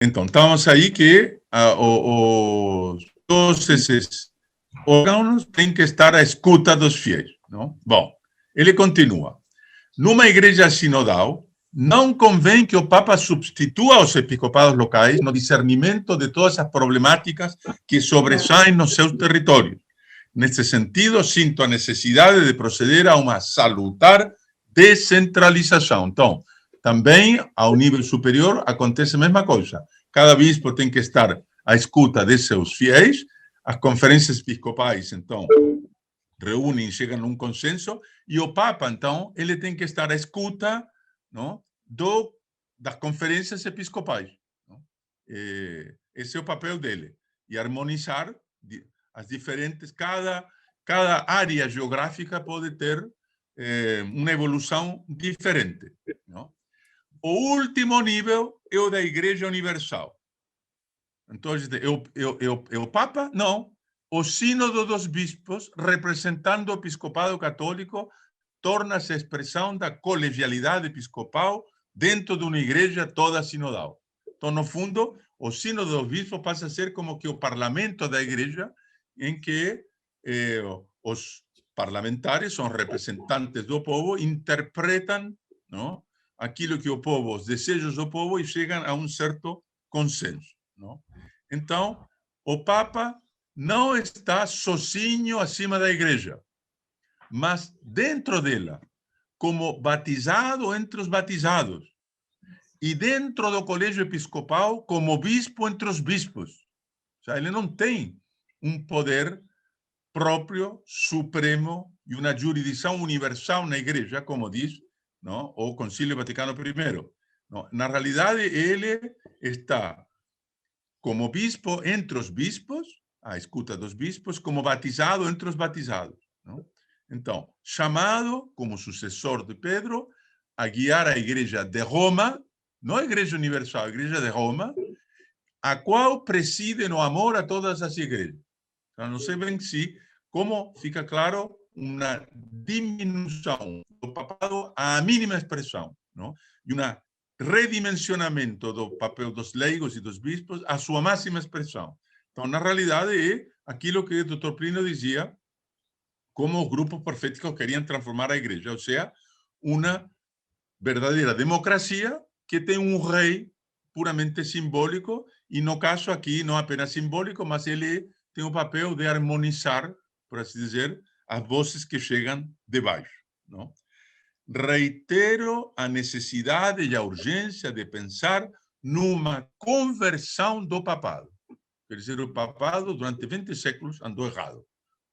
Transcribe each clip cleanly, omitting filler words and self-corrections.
Então, estamos aí que todos esses órgãos têm que estar à escuta dos fiéis. Não? Bom, ele continua. Numa igreja sinodal, não convém que o Papa substitua os episcopados locais no discernimento de todas as problemáticas que sobressaem nos seus territórios. Nesse sentido, sinto a necessidade de proceder a uma salutar descentralização. Então, também, ao nível superior, acontece a mesma coisa. Cada bispo tem que estar à escuta de seus fiéis. As conferências episcopais, então, reúnem, chegam a um consenso, e o Papa, então, ele tem que estar à escuta, não, das conferências episcopais. Não? Esse é o papel dele. E harmonizar as diferentes... Cada área geográfica pode ter uma evolução diferente. Não? O último nível é o da Igreja Universal. Então, é o Papa? Não. O Sínodo dos Bispos, representando o Episcopado Católico, torna-se a expressão da colegialidade episcopal dentro de uma igreja toda sinodal. Então, no fundo, o Sínodo dos Bispos passa a ser como que o parlamento da igreja, em que os parlamentares são representantes do povo, interpretam, não, aquilo que o povo, os desejos do povo, e chegam a um certo consenso. Não? Então, o Papa não está sozinho acima da igreja, mas dentro dela, como batizado entre os batizados, e dentro do colégio episcopal, como bispo entre os bispos. O sea, ele não tem um poder próprio, supremo, e uma jurisdição universal na igreja, como diz, não, o Concílio Vaticano I. Não, na realidade, ele está como bispo entre os bispos, à escuta dos bispos, como batizado entre os batizados. Não? Então, chamado como sucessor de Pedro a guiar a igreja de Roma, não a igreja universal, a igreja de Roma, a qual preside no amor a todas as igrejas. Então, não sei bem se, como fica claro, uma diminuição do papado à mínima expressão, não? E um redimensionamento do papel dos leigos e dos bispos à sua máxima expressão. Então, na realidade, é aquilo que o Dr. Plínio dizia, como os grupos proféticos queriam transformar a igreja, ou seja, uma verdadeira democracia que tem um rei puramente simbólico, e no caso aqui, não apenas simbólico, mas ele tem o papel de harmonizar, por assim dizer, as vozes que chegam de baixo. Não? Reitero a necessidade e a urgência de pensar numa conversão do papado. Quer dizer, o papado, durante 20 séculos, andou errado,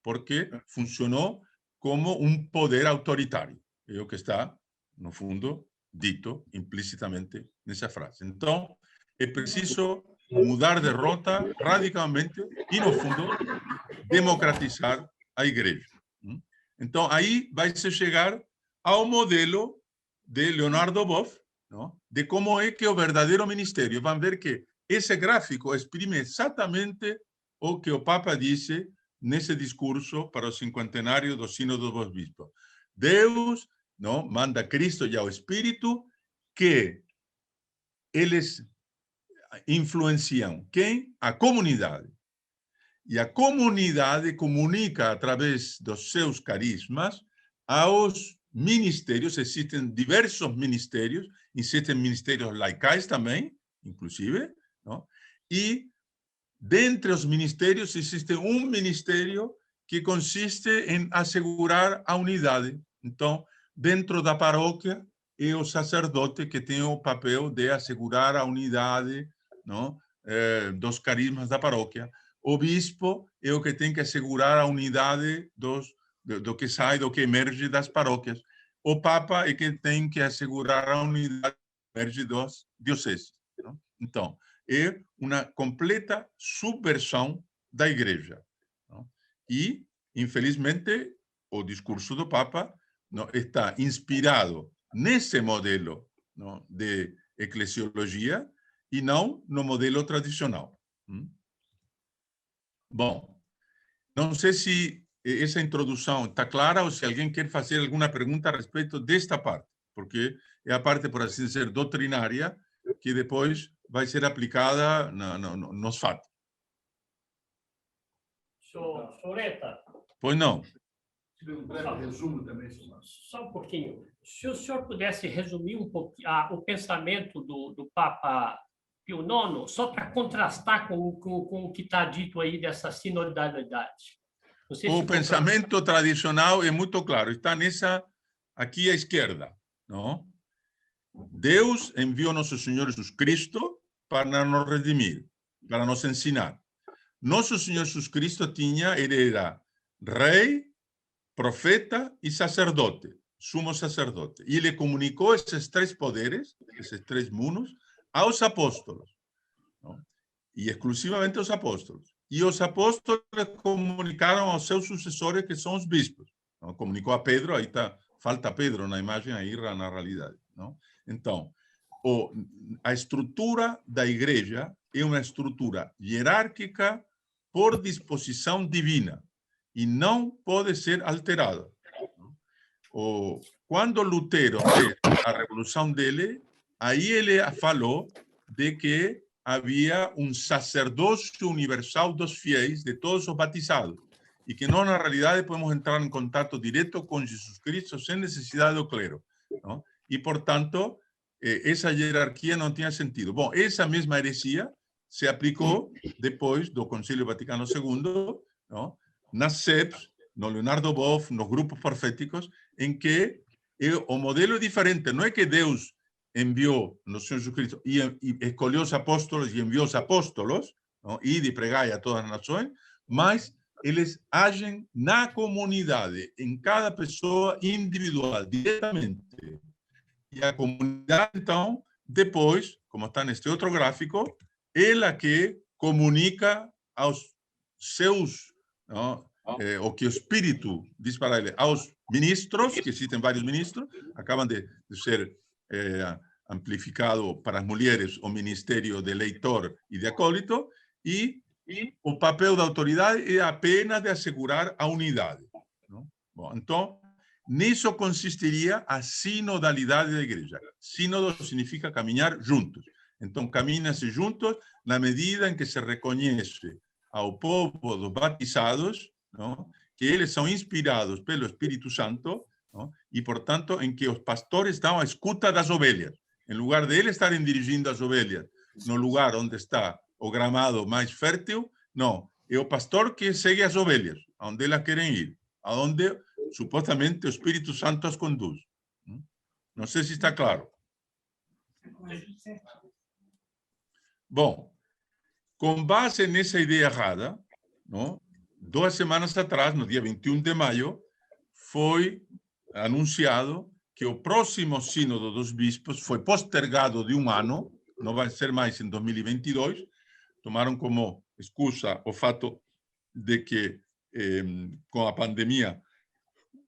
porque funcionou como um poder autoritário. É o que está, no fundo, dito implicitamente nessa frase. Então, é preciso mudar de rota radicalmente e, no fundo, democratizar a igreja. Então, aí vai se chegar ao modelo de Leonardo Boff, não? De como é que é o verdadeiro ministério. Vão ver que esse gráfico exprime exatamente o que o Papa disse nesse discurso para o cinquentenário do Sínodo dos Bispos. Deus, não, manda Cristo e ao Espírito que eles influenciam quem? A comunidade. E a comunidade comunica através dos seus carismas aos ministérios. Existem diversos ministérios, existem ministérios laicais também, inclusive, não? E dentre os ministérios existe um ministério que consiste em assegurar a unidade. Então, dentro da paróquia, é o sacerdote que tem o papel de assegurar a unidade, não? Dos carismas da paróquia. O bispo é o que tem que assegurar a unidade do que sai, do que emerge das paróquias. O Papa é que tem que assegurar a unidade que emerge dos dioceses. Não? Então, é uma completa subversão da igreja. Não? E, infelizmente, o discurso do Papa não, está inspirado nesse modelo, não, de eclesiologia e não no modelo tradicional. Bom, não sei se essa introdução está clara ou se alguém quer fazer alguma pergunta a respeito desta parte, porque é a parte, por assim dizer, doutrinária, que depois vai ser aplicada nos fatos. Soreta. Pois não. Um breve resumo também. Só um pouquinho. Se o senhor pudesse resumir um pouquinho o pensamento do Papa Pio IX, só para contrastar com o que está dito aí dessa sinodalidade. O pensamento tradicional é muito claro, está aqui à esquerda, não? Deus enviou nosso Senhor Jesus Cristo para nos redimir, para nos ensinar. Nosso Senhor Jesus Cristo ele era rei, profeta e sacerdote, sumo sacerdote. E ele comunicou esses três poderes, esses três mundos, aos apóstolos, não? E exclusivamente aos apóstolos. E os apóstolos comunicaram aos seus sucessores, que são os bispos. Não? Comunicou a Pedro, aí falta Pedro na imagem, aí na realidade. Não? Então, a estrutura da igreja é uma estrutura hierárquica por disposição divina e não pode ser alterada. Quando Lutero fez a revolução dele, aí ele falou de que havia um sacerdócio universal dos fiéis, de todos os batizados, e que nós, na realidade, podemos entrar em contato direto com Jesus Cristo sem necessidade do clero. Não? E, portanto, essa hierarquia não tinha sentido. Bom, essa mesma heresia se aplicou depois do Concílio Vaticano II, não? Nas SEPs, no Leonardo Boff, nos grupos proféticos, em que o modelo é diferente. Não é que Deus enviou no Senhor Jesus Cristo e escolheu os apóstolos e enviou os apóstolos, não? E de pregar a todas as nações, mas eles agem na comunidade, em cada pessoa individual, diretamente. E a comunidade, então, depois, como está neste outro gráfico, ela que comunica aos seus, não? O que o Espírito diz para ele, aos ministros, que existem vários ministros, acabam de ser amplificado para as mulheres o ministério de leitor e de acólito, e o papel da autoridade é apenas de assegurar a unidade. Não? Bom, então, nisso consistiria a sinodalidade da igreja. Sínodo significa caminhar juntos. Então, camina-se juntos na medida em que se reconhece ao povo dos batizados, não? Que eles são inspirados pelo Espírito Santo, não? E, portanto, em que os pastores estão à escuta das ovelhas. Em lugar de eles estarem dirigindo as ovelhas no lugar onde está o gramado mais fértil, não. É o pastor que segue as ovelhas, aonde elas querem ir, aonde supostamente o Espírito Santo as conduz. Não sei se está claro. Bom, com base nessa ideia errada, não? 2 semanas atrás, no dia 21 de maio, foi anunciado que o próximo sínodo dos bispos foi postergado de um ano, não vai ser mais em 2022, tomaram como excusa o fato de que com a pandemia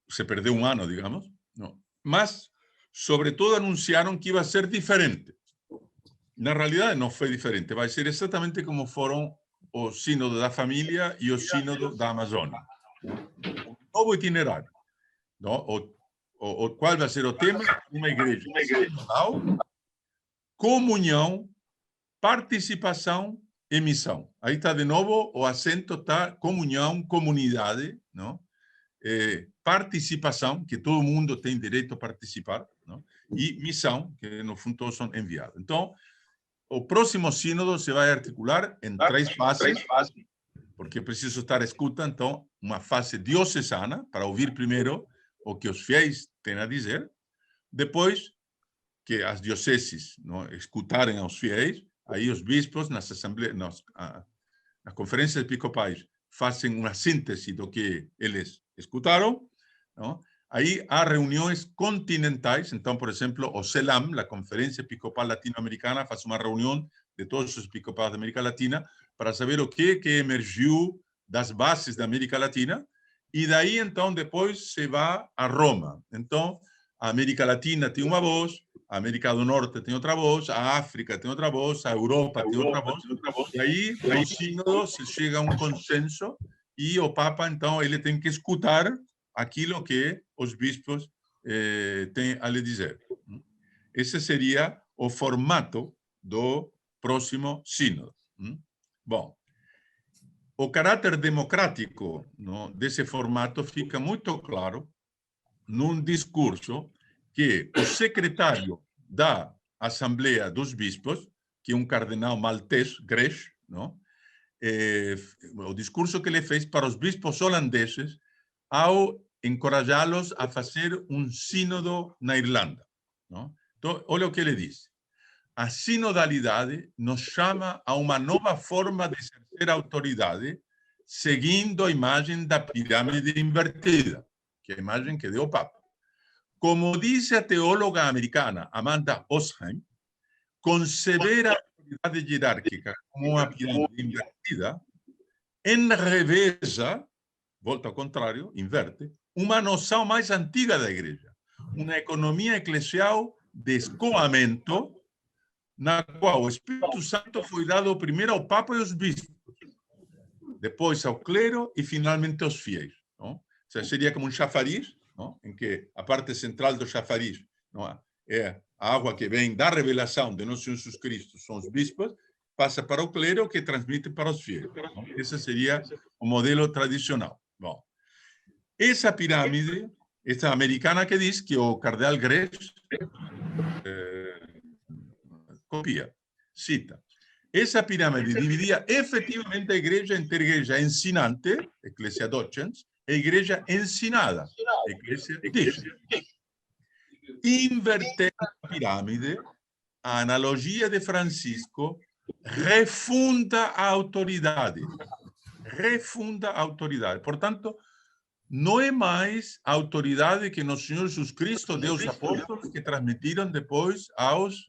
se perdeu um ano, digamos, não? Mas, sobretudo, anunciaram que ia ser diferente. Na realidade, não foi diferente, vai ser exatamente como foram o sínodo da família e o sínodo da Amazônia. Um novo itinerário. Não? Qual vai ser o tema? Uma igreja sinodal, comunhão, participação e missão. Aí está de novo, o acento está comunhão, comunidade, não? Participação, que todo mundo tem direito a participar, não? E missão, que no fundo todos são enviados. Então, o próximo sínodo se vai articular em 3 fases, porque preciso estar à escuta, então, uma fase diocesana, para ouvir primeiro o que os fiéis têm a dizer, depois que as dioceses não, escutarem aos fiéis, aí os bispos, nas assembleias, nas conferências episcopais, fazem uma síntese do que eles escutaram, não? Aí há reuniões continentais, então, por exemplo, o CELAM, a Conferência Episcopal Latino-Americana, faz uma reunião de todos os episcopados da América Latina para saber o que emergiu das bases da América Latina, e daí, então, depois se vai a Roma. Então, a América Latina tem uma voz, a América do Norte tem outra voz, a África tem outra voz, a Europa tem outra voz, e aí, no sínodo, se chega a um consenso, e o Papa, então, ele tem que escutar aquilo que os bispos têm a lhe dizer. Esse seria o formato do próximo sínodo. Bom, o caráter democrático, não, desse formato fica muito claro num discurso que o secretário da Assembleia dos Bispos, que é um cardenal maltês, Grech, não? O discurso que ele fez para os bispos holandeses ao encorajá-los a fazer um sínodo na Irlanda. Não? Então, olha o que ele diz. A sinodalidade nos chama a uma nova forma de exercer autoridade, seguindo a imagem da pirâmide invertida, que é a imagem que deu o Papa. Como dice a teóloga americana Amanda Osheim, conceber a autoridade jerárquica como uma pirâmide invertida enrevesa, volta ao contrário, inverte, uma noção mais antiga da Igreja, uma economia eclesial de escoamento, na qual o Espírito Santo foi dado primeiro ao Papa e aos bispos, depois ao clero e finalmente aos fiéis. Não? Ou seja, seria como um chafariz, não? Em que a parte central do chafariz, não? É a água que vem da revelação de nosso Senhor Jesus Cristo, são os bispos, passa para o clero, que transmite para os fiéis. Não? Esse seria o modelo tradicional. Bom, essa pirâmide, essa americana que diz que o cardeal Grech copia, cita. Essa pirâmide dividia efetivamente a igreja entre a igreja ensinante, Ecclesia Docens, e a igreja ensinada, Ecclesia Discens. Invertendo a pirâmide, a analogia de Francisco refunda a autoridade. Refunda a autoridade. Portanto, não é mais a autoridade que nosso Senhor Jesus Cristo deu aos apóstolos, que transmitiram depois aos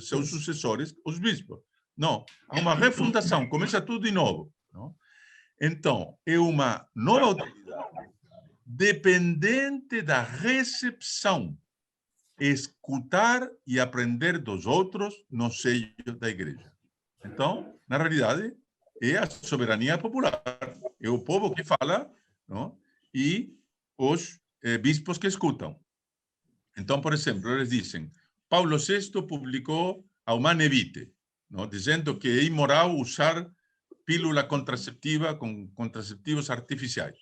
seus sucessores, os bispos. Não, há uma refundação, começa tudo de novo. Não? Então, é uma nova autoridade dependente da recepção, escutar e aprender dos outros no seio da igreja. Então, na realidade, é a soberania popular. É o povo que fala, não? E os bispos que escutam. Então, por exemplo, eles dizem, Paulo VI publicou a Humane Vitae, não? Dizendo que é imoral usar pílula contraceptiva com contraceptivos artificiais.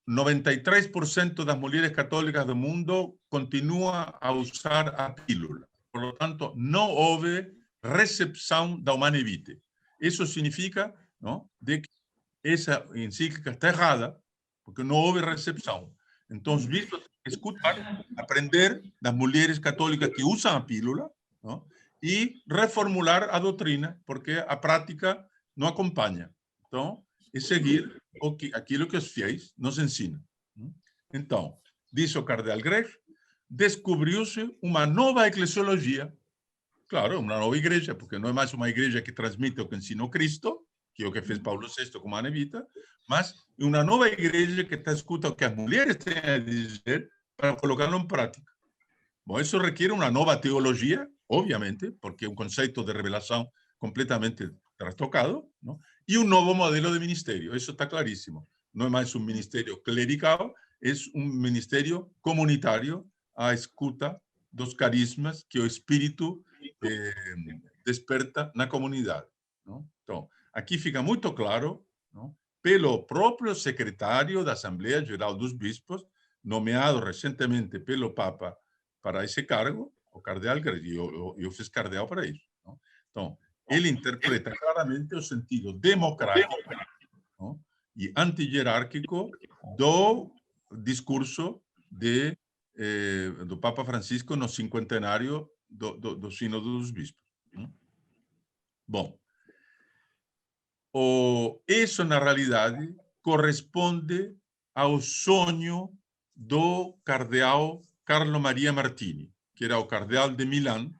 93% das mulheres católicas do mundo continuam a usar a pílula. Por lo tanto, não houve recepção da Humane Vitae. Isso significa, não, de que essa encíclica está errada, porque não houve recepção. Então, os bispos têm que escutar, aprender das mulheres católicas que usam a pílula, não, e reformular a doutrina, porque a prática não acompanha. Então, é seguir aquilo que os fiéis nos ensinam. Então, diz o cardeal Grech, descobriu-se uma nova eclesiologia. Claro, uma nova igreja, porque não é mais uma igreja que transmite o que ensinou Cristo, que é o que fez Paulo VI com a Nevita, mas é uma nova igreja que está escutando o que as mulheres têm a dizer para colocá-lo em prática. Bom, isso requer uma nova teologia, obviamente, porque é um conceito de revelação completamente trastocado, não? E um novo modelo de ministério, isso está claríssimo. Não é mais um ministério clerical, é um ministério comunitário à escuta dos carismas que o Espírito desperta na comunidade. Não? Então, aqui fica muito claro, não? Pelo próprio secretário da Assembleia Geral dos Bispos, nomeado recentemente pelo Papa para esse cargo, o cardeal Grech, e eu fiz cardeal para isso. Não? Então, ele interpreta claramente o sentido democrático, não? E antihierárquico do discurso do Papa Francisco no cinquentenário do Sínodo dos Bispos. Não? Bom, isso, na realidade, corresponde ao sonho do cardeal Carlo Maria Martini, que era o cardeal de Milão,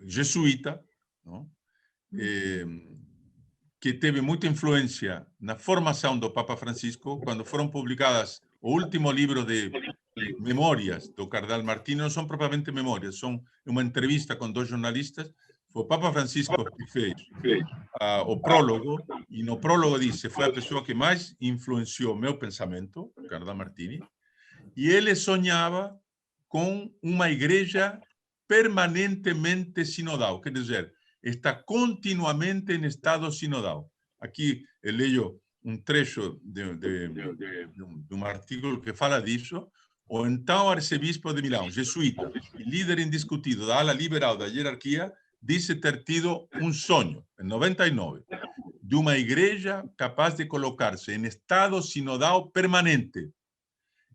jesuíta, não? Que teve muita influência na formação do Papa Francisco, quando foram publicadas o último livro de memórias do cardeal Martini, não são propriamente memórias, são uma entrevista com dois jornalistas. Foi o Papa Francisco que fez o prólogo, e no prólogo disse, foi a pessoa que mais influenciou meu pensamento, o cardeal Martini, e ele sonhava com uma igreja permanentemente sinodal, quer dizer, está continuamente em estado sinodal. Aqui eu leio um trecho de um artigo que fala disso. O então arcebispo de Milão, jesuíta, e líder indiscutido da ala liberal da hierarquia, disse ter tido um sonho, em 99, de uma igreja capaz de colocar-se em estado sinodal permanente,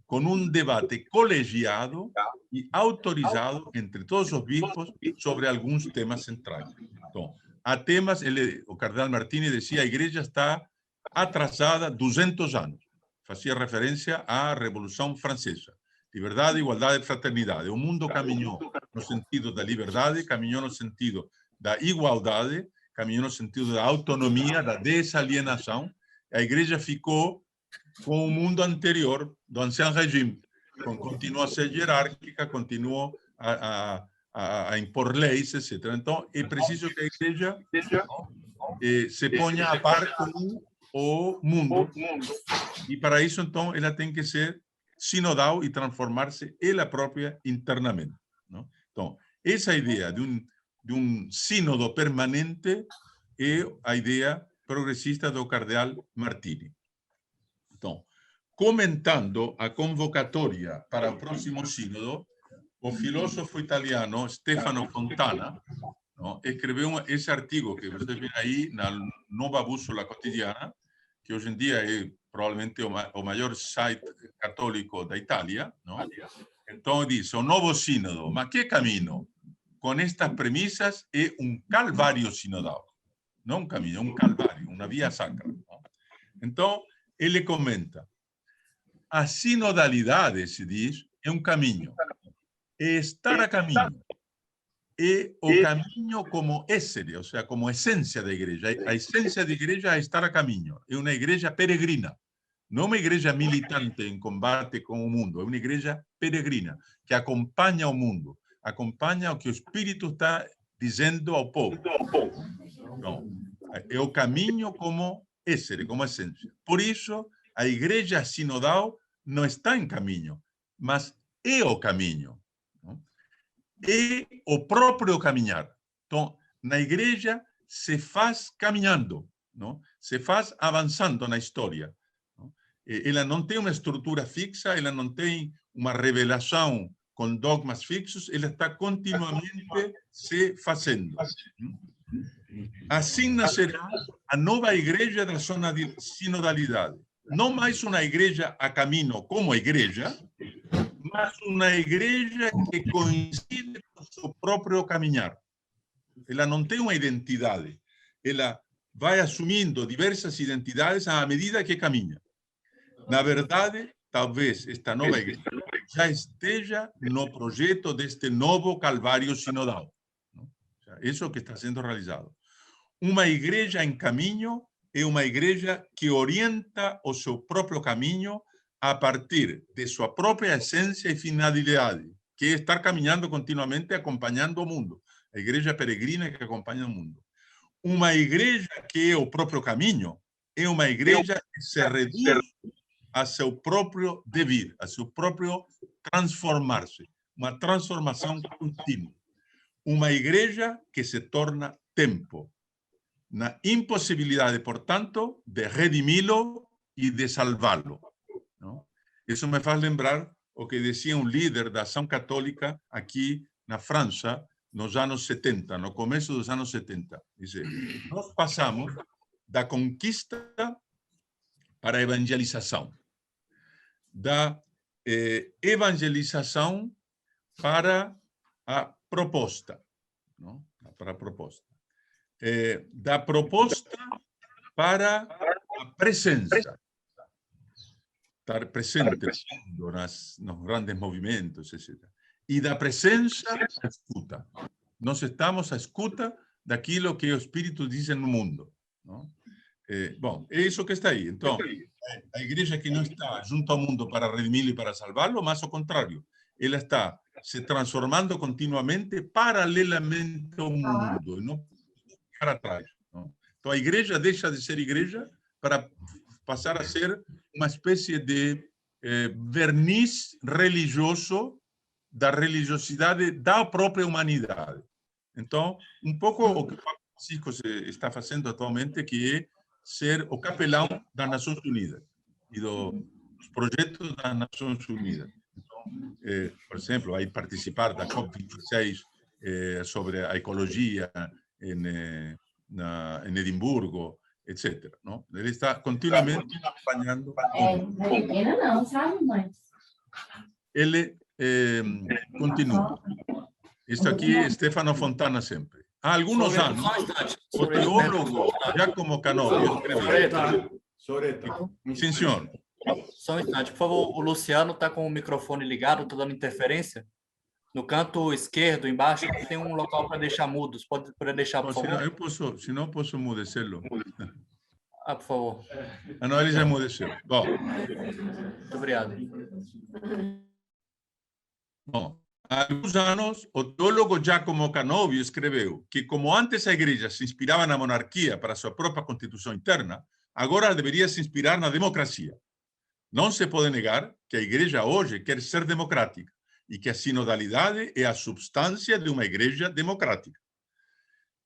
com um debate colegiado e autorizado entre todos os bispos sobre alguns temas centrais. Então, há temas, o cardeal Martini dizia, a igreja está atrasada 200 anos. Fazia referência à Revolução Francesa. Liberdade, igualdade e fraternidade. O mundo caminhou no sentido da liberdade, caminhou no sentido da igualdade, caminhou no sentido da autonomia, da desalienação. A igreja ficou com o mundo anterior do ancião regime. Continua a ser hierárquica, continua a impor leis, etc. Então, é preciso que a igreja se ponha a par com o mundo. E para isso, então, ela tem que ser sinodal e transformar-se ela própria internamente. Não? Então, essa ideia de um sínodo permanente é a ideia progressista do cardeal Martini. Então, comentando a convocatória para o próximo sínodo, o filósofo italiano Stefano Fontana escreveu esse artigo que vocês veem aí na Nova Bússola Cotidiana, que hoje em dia é provavelmente o maior site católico da Itália. Não? Então, diz, o novo sínodo, mas que caminho? Com estas premissas é um calvário sinodal. Não um caminho, é um calvário, uma via sacra. Não? Então, ele comenta, a sinodalidade, se diz, é um caminho. É estar a caminho. É o caminho como essere, ou seja, como essência da igreja. A essência da igreja é estar a caminho. É uma igreja peregrina. Não uma igreja militante em combate com o mundo. É uma igreja peregrina, que acompanha o mundo. Acompanha o que o Espírito está dizendo ao povo. Não. É o caminho como essere, como essência. Por isso, a igreja sinodal não está em caminho, mas é o caminho. É o próprio caminhar. Então, na igreja se faz caminhando, não? Se faz avançando na história. Não? Ela não tem uma estrutura fixa, ela não tem uma revelação com dogmas fixos, ela está continuamente se fazendo. Assim nascerá a nova igreja da sinodalidade. Não mais uma igreja a caminho como igreja, mas uma igreja que coincide com o seu próprio caminhar. Ela não tem uma identidade. Ela vai assumindo diversas identidades à medida que caminha. Na verdade, talvez esta nova igreja já esteja no projeto deste novo calvário sinodal. Isso é o que está sendo realizado. Uma igreja em caminho é uma igreja que orienta o seu próprio caminho a partir de sua própria essência e finalidade, que é estar caminhando continuamente acompanhando o mundo. A igreja peregrina que acompanha o mundo. Uma igreja que é o próprio caminho é uma igreja que se reduz a seu próprio devir, a seu próprio transformar-se. Uma transformação contínua. Uma igreja que se torna tempo. Na impossibilidade, portanto, de redimi-lo e de salvá-lo. Isso me faz lembrar o que dizia um líder da ação católica aqui na França, nos anos 70, no começo dos anos 70. Dice, nós passamos da conquista para a evangelização, da evangelização para a proposta, não? Para a proposta. Da proposta para a presença. Estar presente nos grandes movimentos, etc. E da presença à escuta. Nós estamos à escuta daquilo que o Espírito diz no mundo. Não? Bom, é isso que está aí. Então, a igreja que não está junto ao mundo para redimi-lo e para salvá-lo, mas ao contrário, ela está se transformando continuamente paralelamente ao mundo, e não para trás. Não? Então, a igreja deixa de ser igreja para passar a ser uma espécie de verniz religioso da religiosidade da própria humanidade. Então, pouco o que o Papa Francisco está fazendo atualmente, que é ser o capelão das Nações Unidas e dos projetos das Nações Unidas. Então, por exemplo, vai participar da COP26 sobre a ecologia em Edimburgo, etc. Não? Ele está continuamente acompanhando. Não, sabe, mãe? Ele continua. Isso aqui é Stefano Fontana sempre. Há alguns anos, o teólogo Giacomo Canovio escreveu. Sim, senhor. Só um instante, por favor. O Luciano está com o microfone ligado, está dando interferência. No canto esquerdo, embaixo, tem um local para deixar mudos. Pode deixar, por favor? Eu posso, se não, posso mudecê-lo. Ah, por favor. Ah, não, ele já mudeceu. Bom. Muito obrigado. Bom, há alguns anos, o teólogo Giacomo Canovio escreveu que, como antes a igreja se inspirava na monarquia para sua própria constituição interna, agora deveria se inspirar na democracia. Não se pode negar que a igreja hoje quer ser democrática e que a sinodalidade é a substância de uma igreja democrática.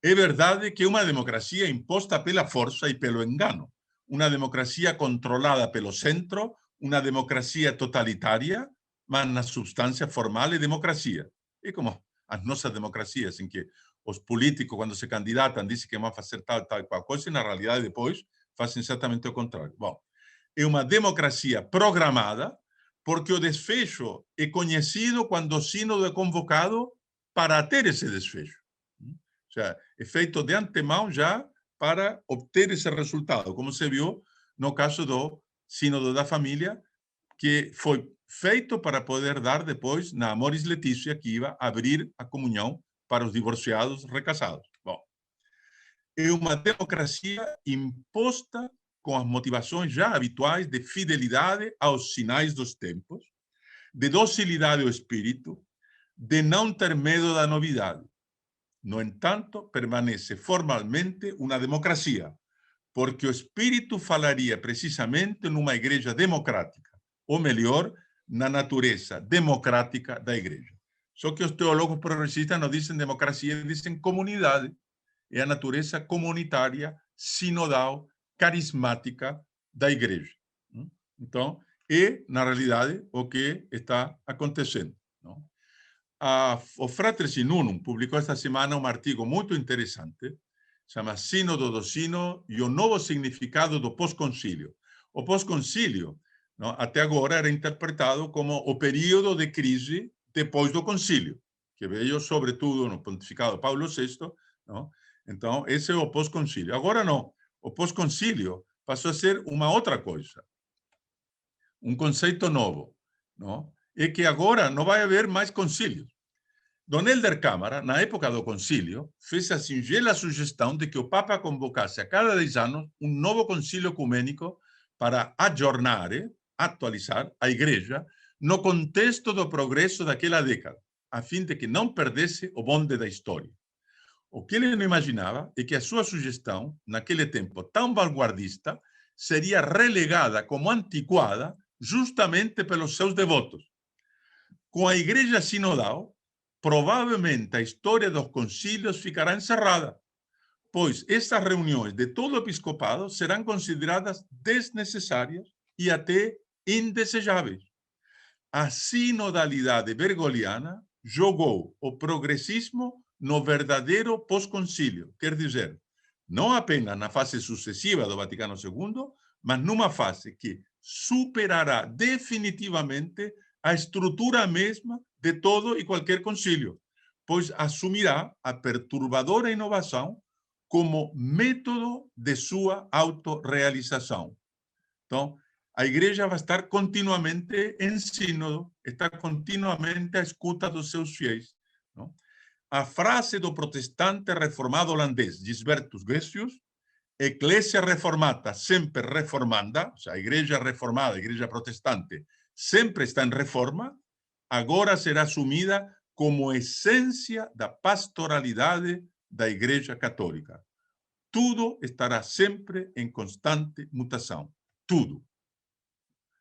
É verdade que é uma democracia imposta pela força e pelo engano, uma democracia controlada pelo centro, uma democracia totalitária, mas na substância formal é democracia. É como as nossas democracias, em que os políticos, quando se candidatam, dizem que vão fazer tal e qual coisa, e na realidade depois fazem exatamente o contrário. Bom, é uma democracia programada, porque o desfecho é conhecido quando o sínodo é convocado para ter esse desfecho. O sea, é feito de antemão já para obter esse resultado, como se viu no caso do sínodo da família, que foi feito para poder dar depois na Amoris Laetitia, que ia abrir a comunhão para os divorciados recasados. Bom, é uma democracia imposta com as motivações já habituais de fidelidade aos sinais dos tempos, de docilidade ao espírito, de não ter medo da novidade. No entanto, permanece formalmente uma democracia, porque o espírito falaria precisamente numa igreja democrática, ou melhor, na natureza democrática da igreja. Só que os teólogos progressistas não dizem democracia, dizem comunidade. É a natureza comunitária, sinodal, carismática da igreja. Então, é, na realidade, o que está acontecendo. O Fratres in Unum publicou esta semana um artigo muito interessante, chama Sínodo do Sino e o novo significado do pós-concílio. O pós-concílio, até agora, era interpretado como o período de crise depois do concílio, que veio, sobretudo, no pontificado de Paulo VI. Então, esse é o pós-concílio. Agora não. O pós-concílio passou a ser uma outra coisa. Um conceito novo. É que agora não vai haver mais concílios. Dom Helder Câmara, na época do concílio, fez a singela sugestão de que o Papa convocasse a cada 10 anos um novo concílio ecumênico para ajornar, atualizar a igreja no contexto do progresso daquela década, a fim de que não perdesse o bonde da história. O que ele não imaginava é que a sua sugestão, naquele tempo tão vanguardista, seria relegada como antiquada justamente pelos seus devotos. Com a igreja sinodal, provavelmente a história dos concílios ficará encerrada, pois essas reuniões de todo o episcopado serão consideradas desnecessárias e até indesejáveis. A sinodalidade bergogliana jogou o progressismo no verdadeiro pós-concílio, quer dizer, não apenas na fase sucessiva do Vaticano II, mas numa fase que superará definitivamente a estrutura mesma de todo e qualquer concílio, pois assumirá a perturbadora inovação como método de sua autorrealização. Então, a igreja vai estar continuamente em sínodo, está continuamente à escuta dos seus fiéis. A frase do protestante reformado holandês Gisbertus Gressius, Ecclesia reformata sempre reformanda, ou seja, a igreja reformada, a igreja protestante, sempre está em reforma, agora será assumida como essência da pastoralidade da Igreja Católica. Tudo estará sempre em constante mutação. Tudo.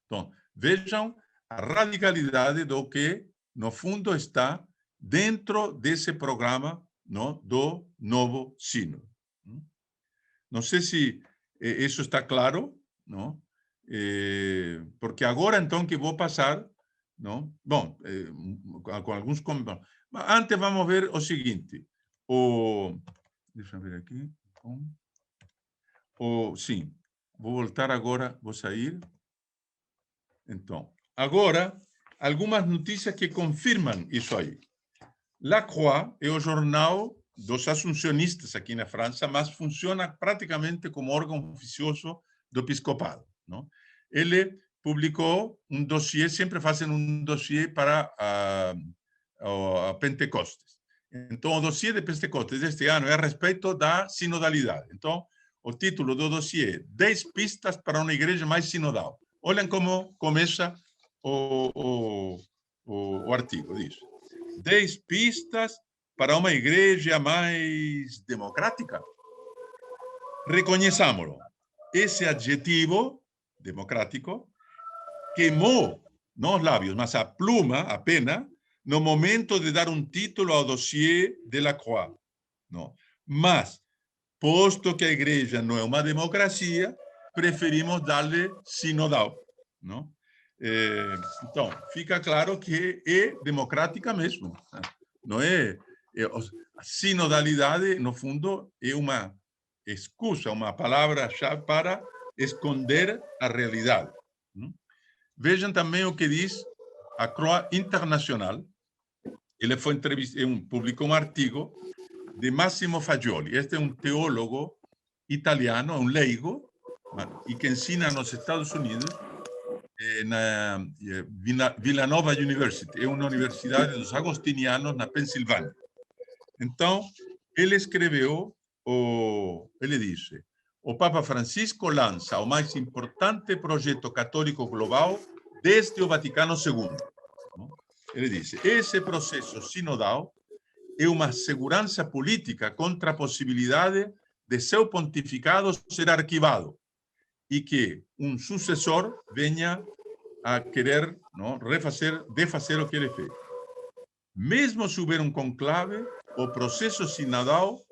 Então, vejam a radicalidade do que no fundo, está dentro desse programa, não, do novo sínodo. Não sei se isso está claro, não? Porque agora, então, que vou passar, não? Bom, com alguns... Antes, vamos ver o seguinte. Deixa eu ver aqui. Sim, vou voltar agora, vou sair. Então, agora, algumas notícias que confirmam isso aí. La Croix é o jornal dos assuncionistas aqui na França, mas funciona praticamente como órgão oficioso do episcopado, não? Ele publicou um dossiê, sempre fazem um dossiê para a Pentecostes. Então, o dossiê de Pentecostes deste ano é a respeito da sinodalidade. Então, o título do dossiê é 10 pistas para uma igreja mais sinodal. Olhem como começa o artigo, diz: 10 pistas para uma igreja mais democrática. Reconheçamos-lo. Esse adjetivo, democrático, queimou, não os lábios, mas a pluma, a pena, no momento de dar um título ao dossiê de la Croix. Não. Mas, posto que a igreja não é uma democracia, preferimos dar-lhe sinodal. Não? Então, fica claro que é democrática mesmo. Não é? A sinodalidade, no fundo, é uma excusa, uma palavra-chave para esconder a realidade. Vejam também o que diz a Croix Internacional. Ele foi publicou um artigo de Massimo Fagioli. Este é um teólogo italiano, um leigo, e que ensina nos Estados Unidos, na Villanova University. É uma universidade dos agostinianos na Pensilvânia. Então, ele escreveu, ele disse: o Papa Francisco lança o mais importante projeto católico global desde o Vaticano II. Ele disse: esse processo sinodal é uma segurança política contra a possibilidade de seu pontificado ser arquivado e que um sucessor venha a querer, não, desfazer o que ele fez. Mesmo se houver um conclave, o processo sinodal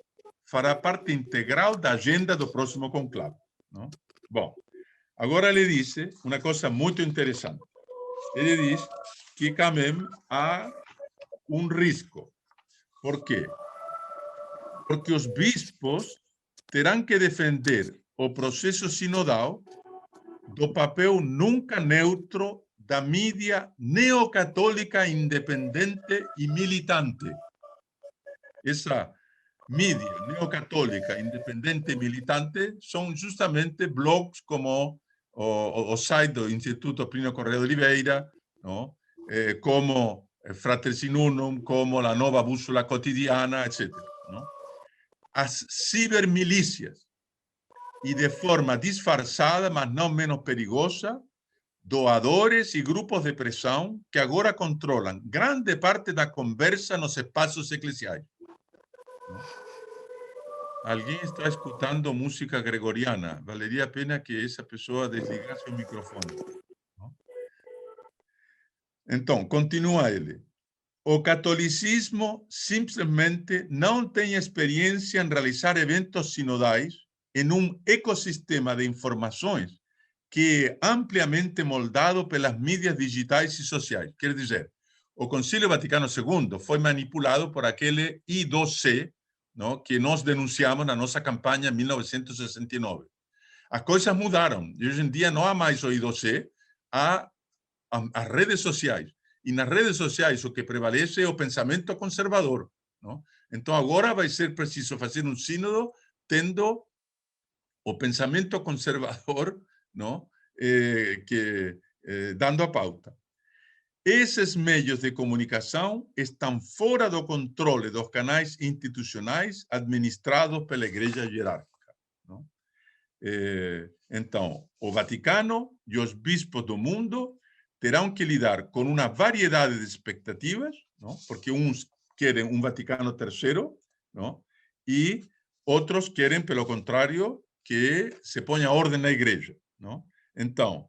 fará parte integral da agenda do próximo conclave. Não? Bom, agora ele disse uma coisa muito interessante. Ele diz que também há um risco. Por quê? Porque os bispos terão que defender o processo sinodal do papel nunca neutro da mídia neocatólica independente e militante. Essa mídia neocatólica independente e militante são justamente blogs como o site do Instituto Plínio Corrêa de Oliveira, não? Como Fratelli Unum, como a Nova Bússola Cotidiana, etc. Não? As cibermilícias, e de forma disfarçada, mas não menos perigosa, doadores e grupos de pressão que agora controlam grande parte da conversa nos espaços eclesiais. Alguém está escutando música gregoriana. Valeria a pena que essa pessoa desligasse o microfone. Então, continua ele. O catolicismo simplesmente não tem experiência em realizar eventos sinodais em um ecossistema de informações que é ampliamente moldado pelas mídias digitais e sociais. Quer dizer, o Concílio Vaticano II foi manipulado por aquele I2C, não, que nós denunciamos na nossa campanha em 1969. As coisas mudaram. E hoje em dia não há mais o I2C, há as redes sociais. E nas redes sociais o que prevalece é o pensamento conservador. Não? Então agora vai ser preciso fazer um sínodo tendo o pensamento conservador, não? Dando a pauta. Esses meios de comunicação estão fora do controle dos canais institucionais administrados pela Igreja Hierárquica. Não? Então, o Vaticano e os bispos do mundo terão que lidar com uma variedade de expectativas, não? Porque uns querem um Vaticano III, não? E outros querem, pelo contrário, que se ponha ordem na igreja. Não? Então,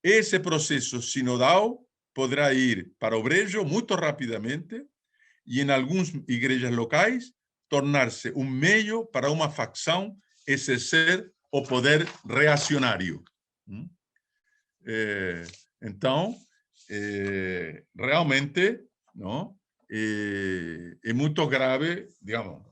esse processo sinodal poderá ir para o brejo muito rapidamente e, em algumas igrejas locais, tornar-se um meio para uma facção exercer o poder reacionário. Então, realmente, não, é muito grave, digamos,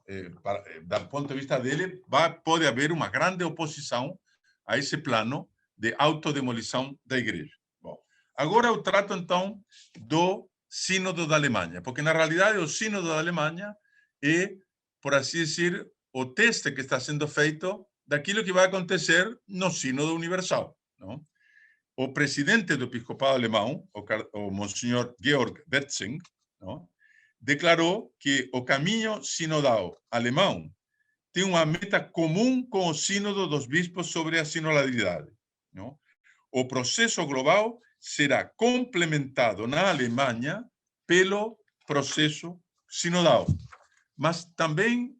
do ponto de vista dele, pode haver uma grande oposição a esse plano de autodemolição da igreja. Bom, agora eu trato, então, do Sínodo da Alemanha, porque, na realidade, o Sínodo da Alemanha é, por assim dizer, o teste que está sendo feito daquilo que vai acontecer no Sínodo Universal, não? O presidente do episcopado alemão, o Monsenhor Georg Wetzing, não, declarou que o caminho sinodal alemão tem uma meta comum com o sínodo dos bispos sobre a sinodalidade. Não? O processo global será complementado na Alemanha pelo processo sinodal, mas também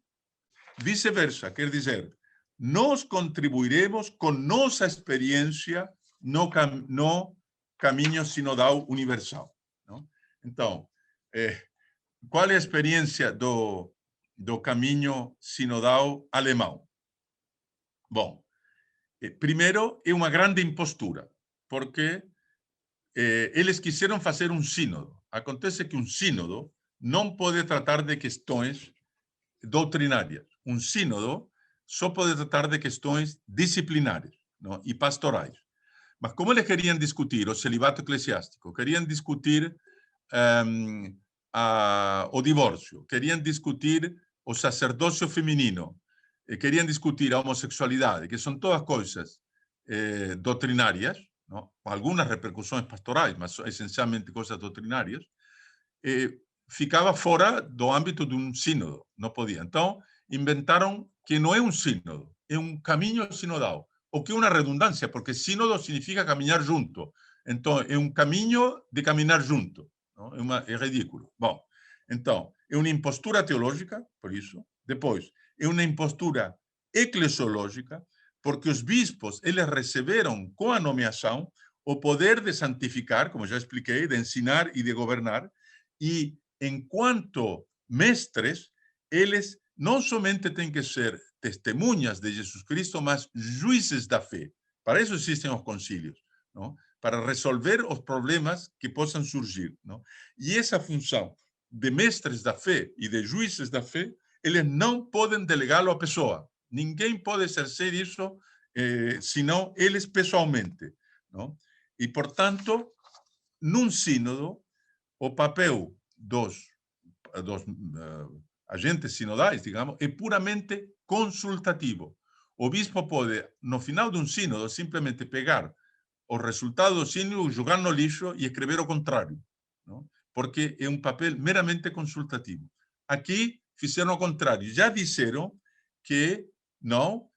vice-versa, quer dizer, nós contribuiremos com nossa experiência no caminho sinodal universal. Não? Então, qual é a experiência do caminho sinodal alemão? Bom, primeiro, é uma grande impostura, porque eles quiseram fazer um sínodo. Acontece que um sínodo não pode tratar de questões doutrinárias. Um sínodo só pode tratar de questões disciplinares, não? E pastorais. Mas como eles queriam discutir o celibato eclesiástico, queriam discutir o divórcio, queriam discutir o sacerdócio feminino, queriam discutir a homossexualidade, que são todas coisas doutrinárias, não? Com algumas repercussões pastorais, mas essencialmente coisas doutrinárias, ficava fora do âmbito de um sínodo, não podia. Então, inventaram que não é um sínodo, é um caminho sinodal. O que é uma redundância, porque sínodo significa caminhar junto. Então, é um caminho de caminhar junto. Não? É ridículo. Bom, então, é uma impostura teológica, por isso. Depois, é uma impostura eclesiológica, porque os bispos, eles receberam com a nomeação o poder de santificar, como já expliquei, de ensinar e de governar, e enquanto mestres, eles não somente têm que ser testemunhas de Jesus Cristo, mas juízes da fé. Para isso existem os concílios, não? Para resolver os problemas que possam surgir, não? E essa função de mestres da fé e de juízes da fé, eles não podem delegá-lo à pessoa. Ninguém pode exercer isso senão eles pessoalmente, não? E, portanto, num sínodo, o papel dos agentes sinodais, digamos, é puramente consultativo. O bispo pode, no final de um sínodo, simplesmente pegar o resultado do sínodo, jogar no lixo e escrever o contrário, não? Porque é um papel meramente consultativo. Aqui fizeram o contrário. Já disseram que não,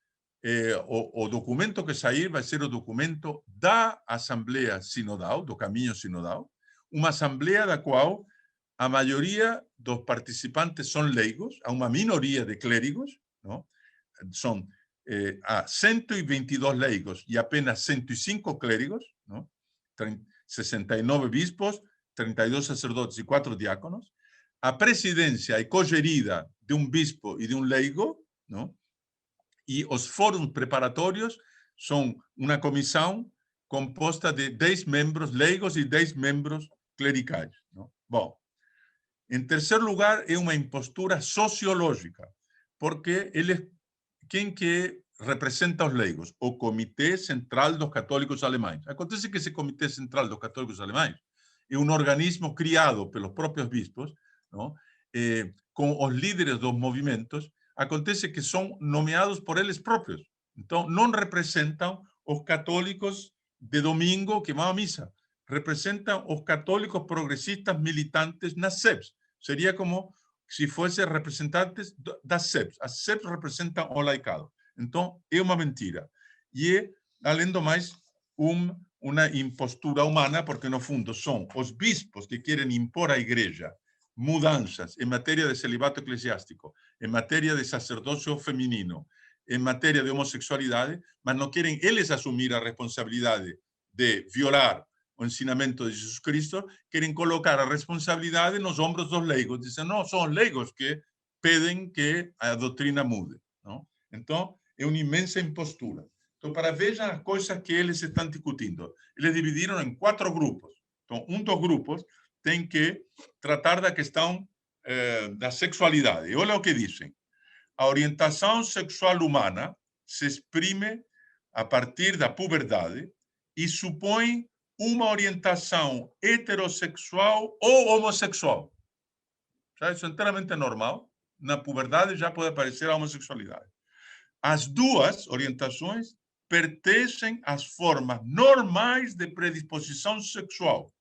o documento que sair vai ser o documento da Assembleia Sinodal, do Caminho Sinodal, uma assembleia da qual a maioria dos participantes são leigos, há uma minoria de clérigos, não? São há 122 leigos e apenas 105 clérigos, não? 69 bispos, 32 sacerdotes e 4 diáconos. A presidência é cogerida de um bispo e de um leigo, não? E os fóruns preparatórios são uma comissão composta de 10 membros leigos e 10 membros clericais, não? Bom, em terceiro lugar, é uma impostura sociológica, porque quem que representa os leigos? O Comitê Central dos Católicos Alemães. Acontece que esse Comitê Central dos Católicos Alemães é um organismo criado pelos próprios bispos, não? Com os líderes dos movimentos. Acontece que são nomeados por eles próprios. Então, não representam os católicos de domingo que vão à missa. Representam os católicos progressistas militantes nas SEBs. Seria como se fossem representantes das SEBs. As SEBs representam o laicado. Então, é uma mentira. E é, além do mais, uma impostura humana, porque, no fundo, são os bispos que querem impor à igreja mudanças em matéria de celibato eclesiástico, em matéria de sacerdócio feminino, em matéria de homossexualidade, mas não querem eles assumir a responsabilidade de violar o ensinamento de Jesus Cristo, querem colocar a responsabilidade nos ombros dos leigos. Dizem, não, são os leigos que pedem que a doutrina mude. Não? Então, é uma imensa impostura. Então, para vejam as coisas que eles estão discutindo. Eles dividiram em 4 grupos. Então, um dos grupos tem que tratar da questão da sexualidade. E olha o que dizem. A orientação sexual humana se exprime a partir da puberdade e supõe uma orientação heterossexual ou homossexual. Isso é inteiramente normal. Na puberdade já pode aparecer a homossexualidade. As duas orientações pertencem às formas normais de predisposição sexual,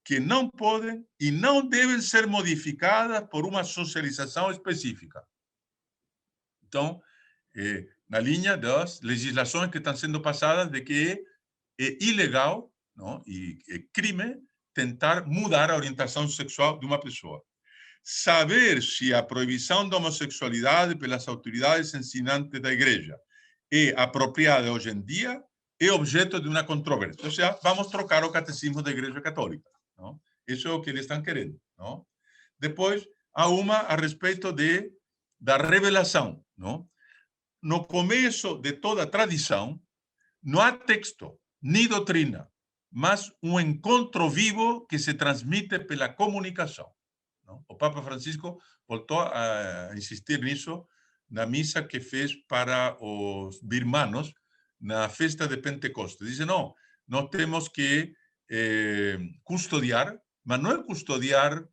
que não podem e não devem ser modificadas por uma socialização específica. Então, na linha das legislações que estão sendo passadas de que é ilegal, não? E é crime tentar mudar a orientação sexual de uma pessoa. Saber se a proibição da homossexualidade pelas autoridades ensinantes da igreja é apropriada hoje em dia é objeto de uma controvérsia. Ou seja, vamos trocar o catecismo da igreja católica. Não? Isso é o que eles estão querendo. Não? Depois, há uma a respeito da revelação. Não? No começo de toda tradição, não há texto, nem doutrina, mas um encontro vivo que se transmite pela comunicação. Não? O Papa Francisco voltou a insistir nisso na missa que fez para os birmanos na festa de Pentecostes. Diz, não, nós temos que custodiar, mas não é custodiar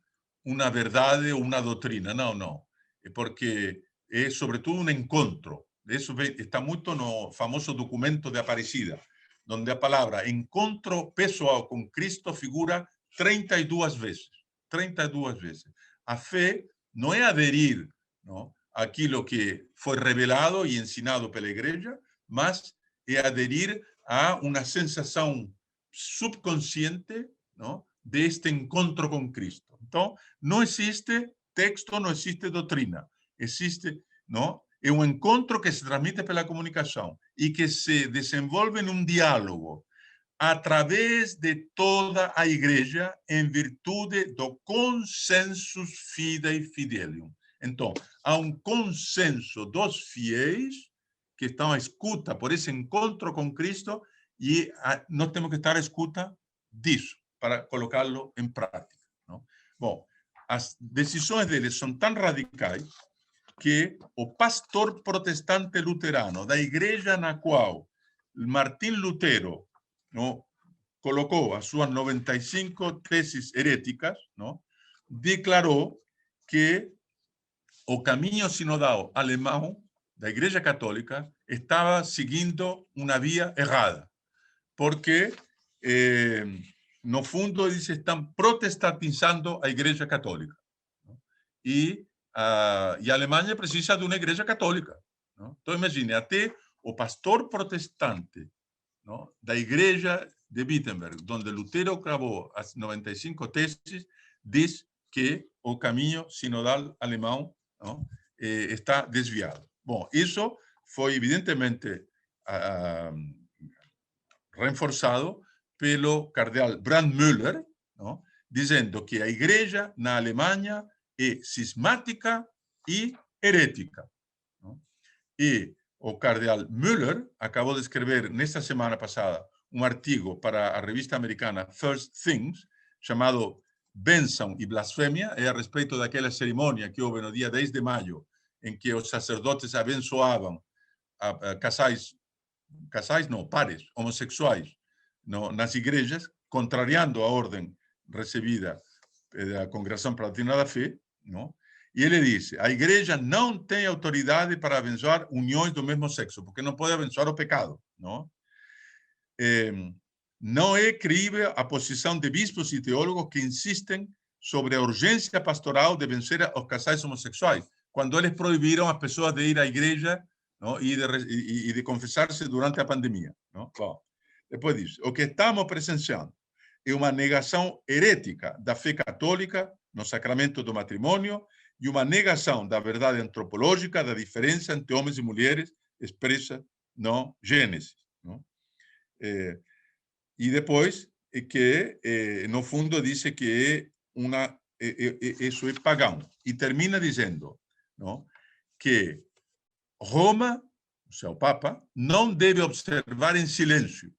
uma verdade ou uma doutrina, não, não. É porque é, sobretudo, um encontro. Isso está muito no famoso documento de Aparecida, onde a palavra encontro pessoal com Cristo figura 32 vezes. 32 vezes. A fé não é aderir, não, àquilo que foi revelado e ensinado pela igreja, mas é aderir a uma sensação subconsciente, não, deste encontro com Cristo. Então, não existe texto, não existe doutrina. Existe, não, é um encontro que se transmite pela comunicação e que se desenvolve num diálogo a través de toda a igreja em virtude do consensus fidei fidelium. Então, há um consenso dos fiéis que estão à escuta por esse encontro com Cristo e nós temos que estar à escuta disso para colocá-lo em prática. Não? Bom, as decisões deles são tão radicais que o pastor protestante luterano da igreja na qual Martim Lutero, não, colocou as suas 95 teses heréticas, não, declarou que o caminho sinodal alemão da Igreja Católica estava seguindo uma via errada, porque, no fundo, eles estão protestantizando a Igreja Católica. Não? E a Alemanha precisa de uma Igreja Católica. Não? Então, imagine, até o pastor protestante, não, da Igreja de Wittenberg, onde Lutero cravou as 95 teses, diz que o caminho sinodal alemão, não, está desviado. Bom, isso foi evidentemente reforçado pelo cardeal Brandmüller, não, dizendo que a igreja na Alemanha é cismática e herética. Não? E o cardeal Müller acabou de escrever nesta semana passada um artigo para a revista americana First Things, chamado Bênção e Blasfêmia, é a respeito daquela cerimônia que houve no dia 10 de maio, em que os sacerdotes abençoavam a casais não, pares, homossexuais, no, nas igrejas, contrariando a ordem recebida da Congregação para a Doutrina da Fé, não? E ele diz, a igreja não tem autoridade para abençoar uniões do mesmo sexo, porque não pode abençoar o pecado. Não, não é crível a posição de bispos e teólogos que insistem sobre a urgência pastoral de vencer os casais homossexuais, quando eles proibiram as pessoas de ir à igreja, não, e de confessar-se durante a pandemia. Não? Bom, depois disso, o que estamos presenciando é uma negação herética da fé católica no sacramento do matrimônio e uma negação da verdade antropológica da diferença entre homens e mulheres expressa no Gênesis. Não? E depois que no fundo diz que isso é pagão. E termina dizendo, não, que Roma, o seu Papa, não deve observar em silêncio.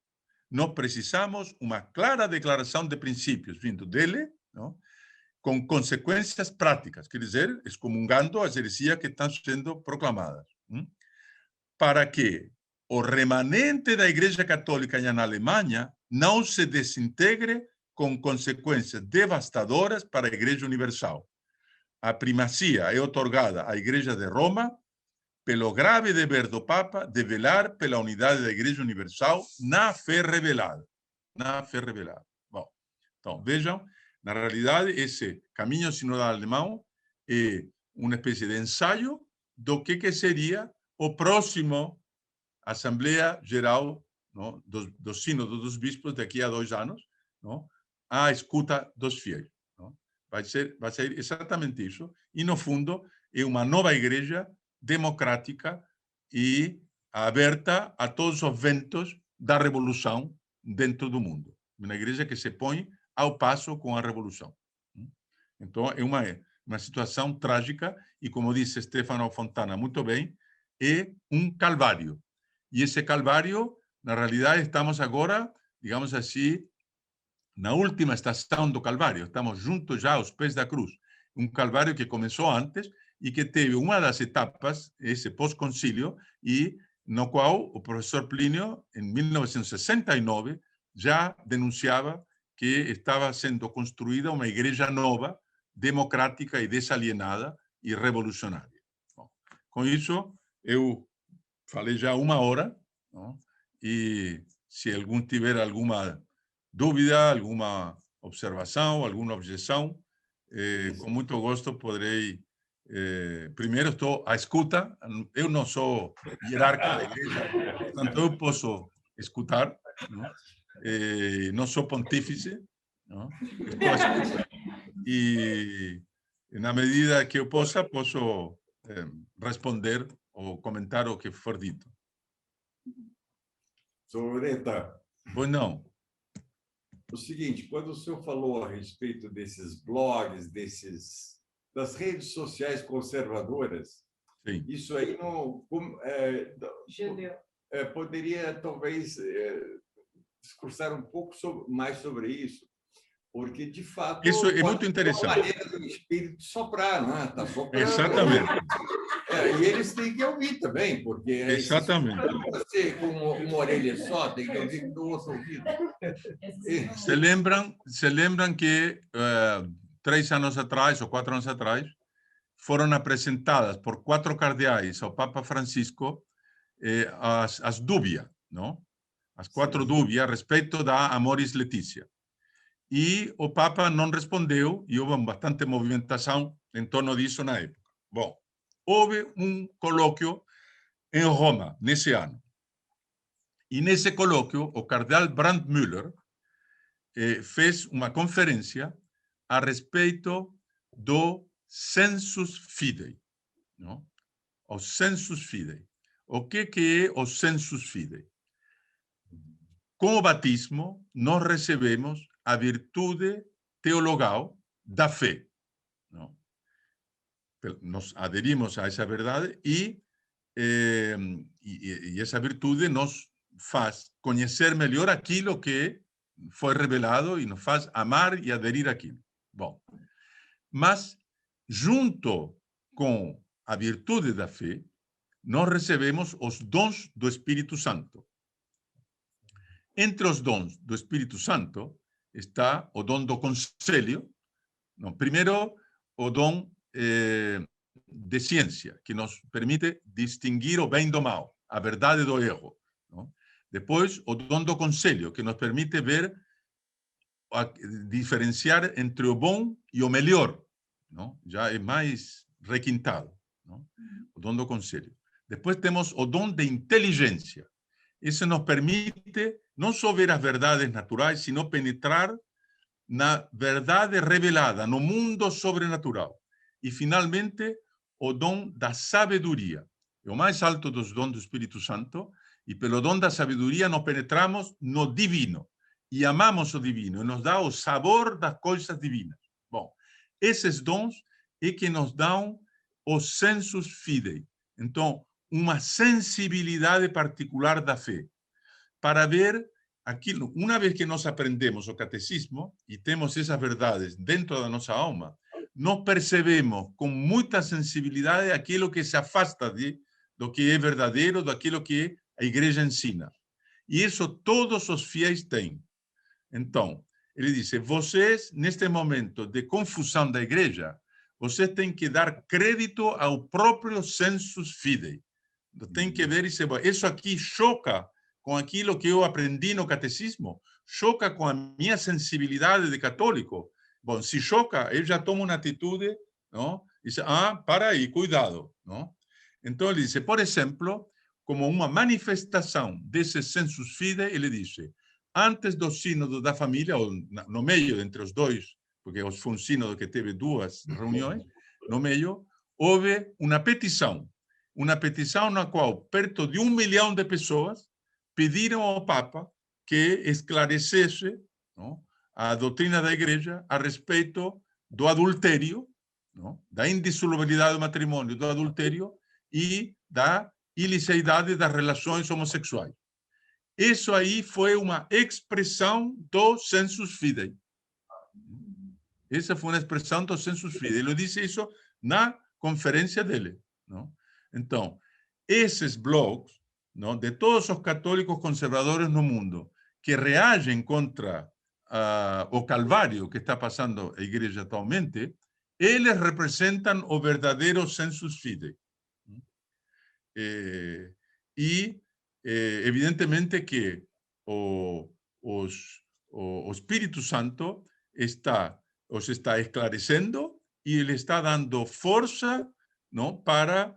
Nós precisamos uma clara declaração de princípios vindo dele, não, com consequências práticas, quer dizer, excomungando as heresias que estão sendo proclamadas, para que o remanente da Igreja Católica na Alemanha não se desintegre com consequências devastadoras para a Igreja Universal. A primazia é otorgada à Igreja de Roma pelo grave dever do Papa de velar pela unidade da Igreja Universal na fé revelada. Na fé revelada. Bom, então, vejam, na realidade, esse caminho sinodal alemão é uma espécie de ensaio do que seria o próximo Assembleia Geral, não, do Sínodo dos Bispos daqui a 2 anos, não, a escuta dos fiéis. Não? Vai ser exatamente isso. E, no fundo, é uma nova igreja democrática e aberta a todos os ventos da revolução dentro do mundo. Uma igreja que se põe ao passo com a revolução. Então, é uma situação trágica e, como disse Stefano Fontana muito bem, é um calvário. E esse calvário, na realidade, estamos agora, digamos assim, na última estação do calvário. Estamos juntos já aos pés da cruz. Um calvário que começou antes e que teve uma das etapas, esse pós-concílio, e no qual o professor Plínio, em 1969, já denunciava que estava sendo construída uma igreja nova, democrática e desalienada e revolucionária. Bom, com isso, eu falei já 1 hora, não? E se algum tiver alguma dúvida, alguma observação, alguma objeção, com muito gosto poderei. Primeiro, estou à escuta, eu não sou hierarca da igreja, portanto, eu posso escutar, não? Não sou pontífice, não? Estou à escuta e, na medida que eu possa, posso responder ou comentar o que for dito. Senhor Ureta, Pois não. o seguinte, quando o senhor falou a respeito desses blogs, das redes sociais conservadoras, Sim. isso aí não poderia talvez discursar um pouco mais sobre isso, porque de fato Isso é muito interessante. É uma maneira do espírito soprar, não é? Tá soprando. Exatamente. E eles têm que ouvir também, porque Exatamente. você com uma orelha só tem que ouvir do outro ouvido. Se lembram que 3 anos atrás ou 4 anos atrás foram apresentadas por 4 cardeais ao Papa Francisco as dúvidas, não? As 4 dúvidas a respeito da Amoris Laetitia. E o Papa não respondeu e houve bastante movimentação em torno disso na época. Bom, houve um colóquio em Roma nesse ano. E nesse colóquio, o cardeal Brandmüller fez uma conferência a respeito do sensus fidei. Não? O sensus fidei. O que é o sensus fidei? Com o batismo, nós recebemos a virtude teologal da fé. Não? Nos aderimos a essa verdade e essa virtude nos faz conhecer melhor aquilo que foi revelado e nos faz amar e aderir àquilo. Bom, mas junto com a virtude da fé, nós recebemos os dons do Espírito Santo. Entre os dons do Espírito Santo está o dom do conselho. Não, primeiro, o dom de ciência, que nos permite distinguir o bem do mal, a verdade do erro. Não? Depois, o dom do conselho, que nos permite ver, diferenciar entre o bom e o melhor. Não? Já é mais requintado. Não? O dom do conselho. Depois temos o dom de inteligência. Isso nos permite não só ver as verdades naturais, sino penetrar na verdade revelada, no mundo sobrenatural. E, finalmente, o dom da sabedoria. É o mais alto dos dons do Espírito Santo, e pelo dom da sabedoria nos penetramos no divino. e amamos o divino, e nos dá o sabor das coisas divinas. Bom, esses dons é que nos dão o sensus fidei. Então, uma sensibilidade particular da fé, para ver aquilo. Uma vez que nós aprendemos o catecismo e temos essas verdades dentro da nossa alma, nós percebemos com muita sensibilidade aquilo que se afasta do que é verdadeiro, daquilo que a igreja ensina. E isso todos os fiéis têm. Então, ele diz, vocês, neste momento de confusão da igreja, vocês têm que dar crédito ao próprio sensus fidei. Tem que ver isso aqui choca com aquilo que eu aprendi no catecismo, choca com a minha sensibilidade de católico. Bom, se choca, eu já tomo uma atitude, não? Diz, para aí, cuidado, não? Então ele diz, por exemplo, como uma manifestação desse sensus fidei, ele diz, antes do sínodo da família, ou no meio entre os dois, porque foi um sínodo que teve duas reuniões, no meio, houve uma petição na qual perto de 1 milhão de pessoas pediram ao Papa que esclarecesse, não, a doutrina da igreja a respeito do adultério, não, da indissolubilidade do matrimônio, do adultério e da iliceidade das relações homossexuais. Isso aí foi uma expressão do sensus fidei. Essa foi uma expressão do sensus fidei. Ele disse isso na conferência dele, não? Então, esses blogs, não, de todos os católicos conservadores no mundo que reagem contra o calvário que está passando a igreja atualmente, eles representam o verdadeiro sensus fidei. Evidentemente que o Espírito Santo os está esclarecendo e ele está dando força, não, para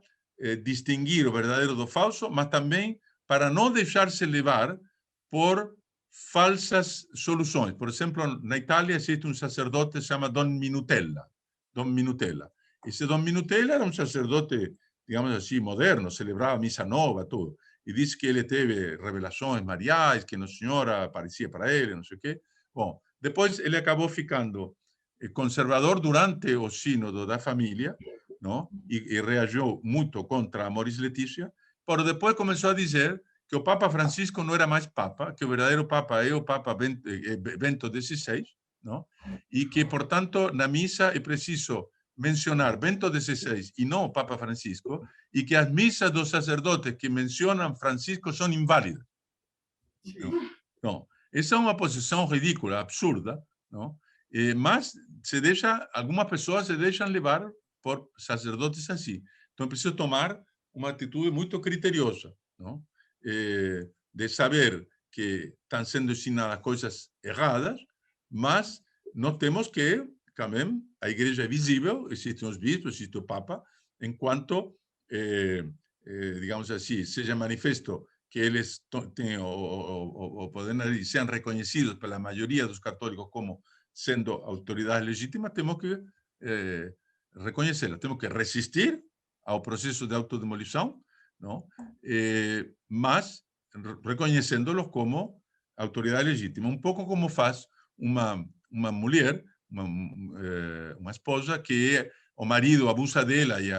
distinguir o verdadeiro do falso, mas também para não deixar-se levar por falsas soluções. Por exemplo, na Itália existe um sacerdote que se chama Dom Minutella. Dom Minutella. Esse Dom Minutella era um sacerdote, digamos assim, moderno, celebrava missa nova, tudo. E disse que ele teve revelações mariais, que Nossa Senhora aparecia para ele, não sei o quê. Bom, depois ele acabou ficando conservador durante o sínodo da família, não? E reagiu muito contra Amoris Laetitia, pero depois começou a dizer que o Papa Francisco não era mais Papa, que o verdadeiro Papa é o Papa Bento XVI, não? E que, portanto, na missa é preciso mencionar Bento XVI e não o Papa Francisco, e que as missas dos sacerdotes que mencionam Francisco são inválidas. Não, essa é uma posição ridícula, absurda, não? Mas algumas pessoas se deixam levar por sacerdotes assim. Então, preciso tomar uma atitude muito criteriosa, não? De saber que estão sendo ensinadas coisas erradas, mas nós temos que, também, a igreja é visível, existem os bispos, existe o Papa, enquanto, digamos assim, seja manifesto que eles têm o poder e sejam reconhecidos pela maioria dos católicos como sendo autoridades legítimas, temos que reconhecê-las, temos que resistir ao processo de autodemolição, não? Mas reconhecendo-los como autoridade legítima, um pouco como faz uma mulher, uma esposa que o marido abusa dela e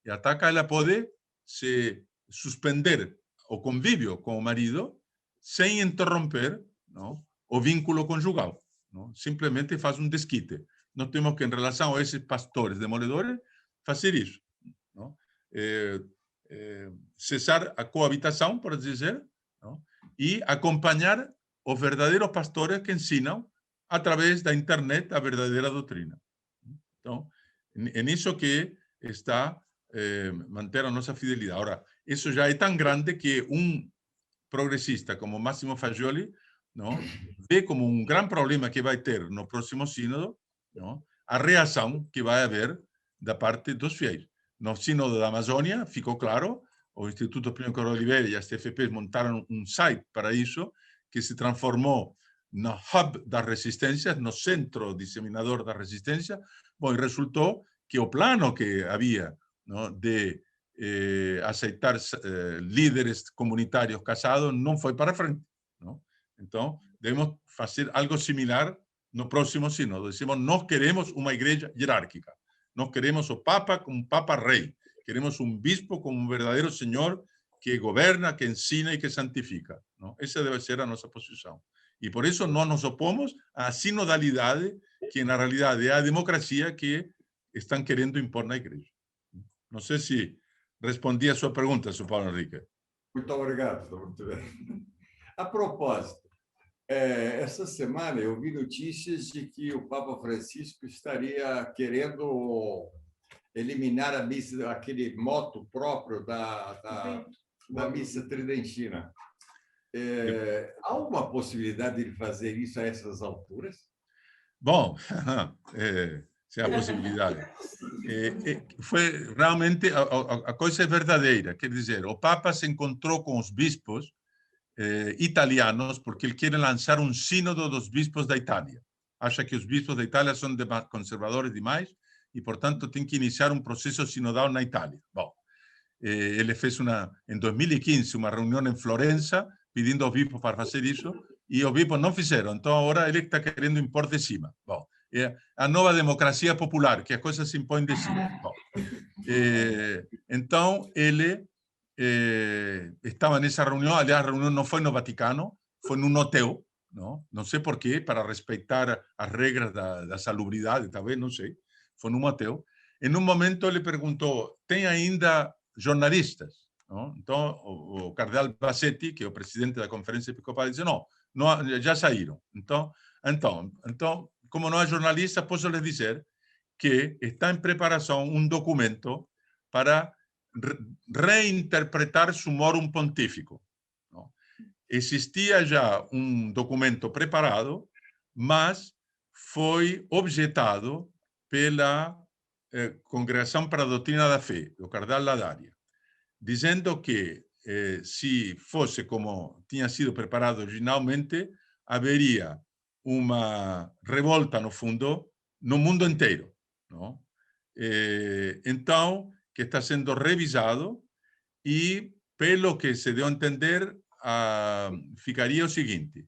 ataca, ela pode se suspender o convívio com o marido sem interromper, não, o vínculo conjugal, não? Simplesmente faz um desquite. Nós temos que, em relação a esses pastores demoledores, fazer isso, não? Cessar a coabitação, por dizer, não? E acompanhar os verdadeiros pastores que ensinam através da internet a verdadeira doutrina. Então, é nisso que está manter a nossa fidelidade. Agora, isso já é tão grande que um progressista como Massimo Fagioli, não, vê como um grande problema que vai ter no próximo sínodo, não, a reação que vai haver da parte dos fiéis. No sínodo da Amazônia ficou claro, o Instituto Primo Correia Oliveira e as TFPs montaram um site para isso, que se transformou no hub das resistências, no centro disseminador da resistência. Bom, e resultou que o plano que havia, não, de aceitar líderes comunitários casados não foi para frente, não? Então, devemos fazer algo similar no próximo sínodo. Decimos, nós queremos uma igreja hierárquica. Nós queremos o Papa como um Papa Rei. Queremos um bispo como um verdadeiro Senhor que governa, que ensina e que santifica. Não? Essa deve ser a nossa posição. E por isso não nos opomos à sinodalidade, que na realidade é a democracia que estão querendo impor na igreja. Não sei se respondi a sua pergunta, Sr. Paulo Henrique. Muito obrigado, está muito bem. A propósito, essa semana eu vi notícias de que o Papa Francisco estaria querendo eliminar a missa, aquele moto próprio da missa tridentina. Há alguma possibilidade de fazer isso a essas alturas? Bom, se há possibilidade. Foi realmente, a coisa é verdadeira. Quer dizer, o Papa se encontrou com os bispos italianos porque ele quer lançar um sínodo dos bispos da Itália. Acha que os bispos da Itália são conservadores demais e, portanto, tem que iniciar um processo sinodal na Itália. Bom, ele fez em 2015 uma reunião em Florença pedindo aos bispos para fazer isso e os bispos não fizeram. Então, agora ele está querendo impor de cima. Bom, é a nova democracia popular, que as coisas se impõem de cima. Bom, então, ele estava nessa reunião. Aliás, a reunião não foi no Vaticano, foi num hotel. Não sei por quê, para respeitar as regras da salubridade, talvez, não sei. Foi num hotel. Em um momento, ele perguntou, tem ainda jornalistas? Então, o cardeal Bassetti, que é o presidente da Conferência Episcopal, disse, não, já saíram. Então, como não há jornalista, posso lhes dizer que está em preparação um documento para reinterpretar Summorum Pontificum. Existia já um documento preparado, mas foi objetado pela Congregação para a Doutrina da Fé, do cardeal Ladaria, dizendo que, se fosse como tinha sido preparado originalmente, haveria uma revolta, no fundo, no mundo inteiro. Então, que está sendo revisado e, pelo que se deu a entender, ficaria o seguinte: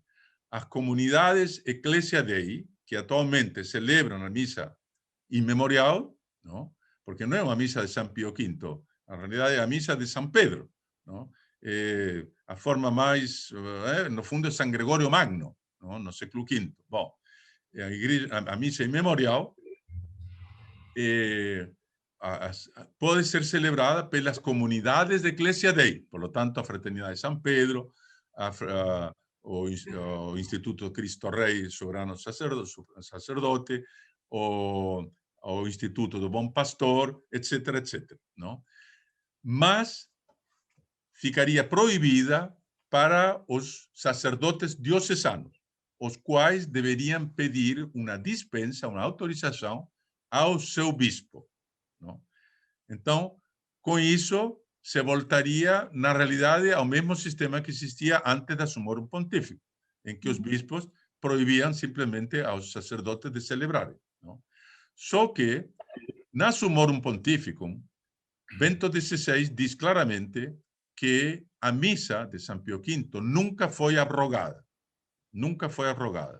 as comunidades Ecclesia Dei, que atualmente celebram a missa imemorial, porque não é uma missa de São Pio V, na realidade é a missa de São Pedro, a forma mais, no fundo, é São Gregório Magno, no século V. Bom, a missa imemorial pode ser celebrada pelas comunidades de Ecclesia Dei, por lo tanto, a Fraternidade de São Pedro, o Instituto Cristo Rei Soberano Sacerdote, o Instituto do Bom Pastor, etc., etc. Mas ficaria proibida para os sacerdotes diocesanos, os quais deveriam pedir uma dispensa, uma autorização ao seu bispo. Então, com isso, se voltaria, na realidade, ao mesmo sistema que existia antes da Summorum Pontificum, em que os bispos proibiam simplesmente aos sacerdotes de celebrarem. Só que, na Summorum Pontificum, Bento XVI diz claramente que a missa de São Pio V nunca foi abrogada. Nunca foi abrogada.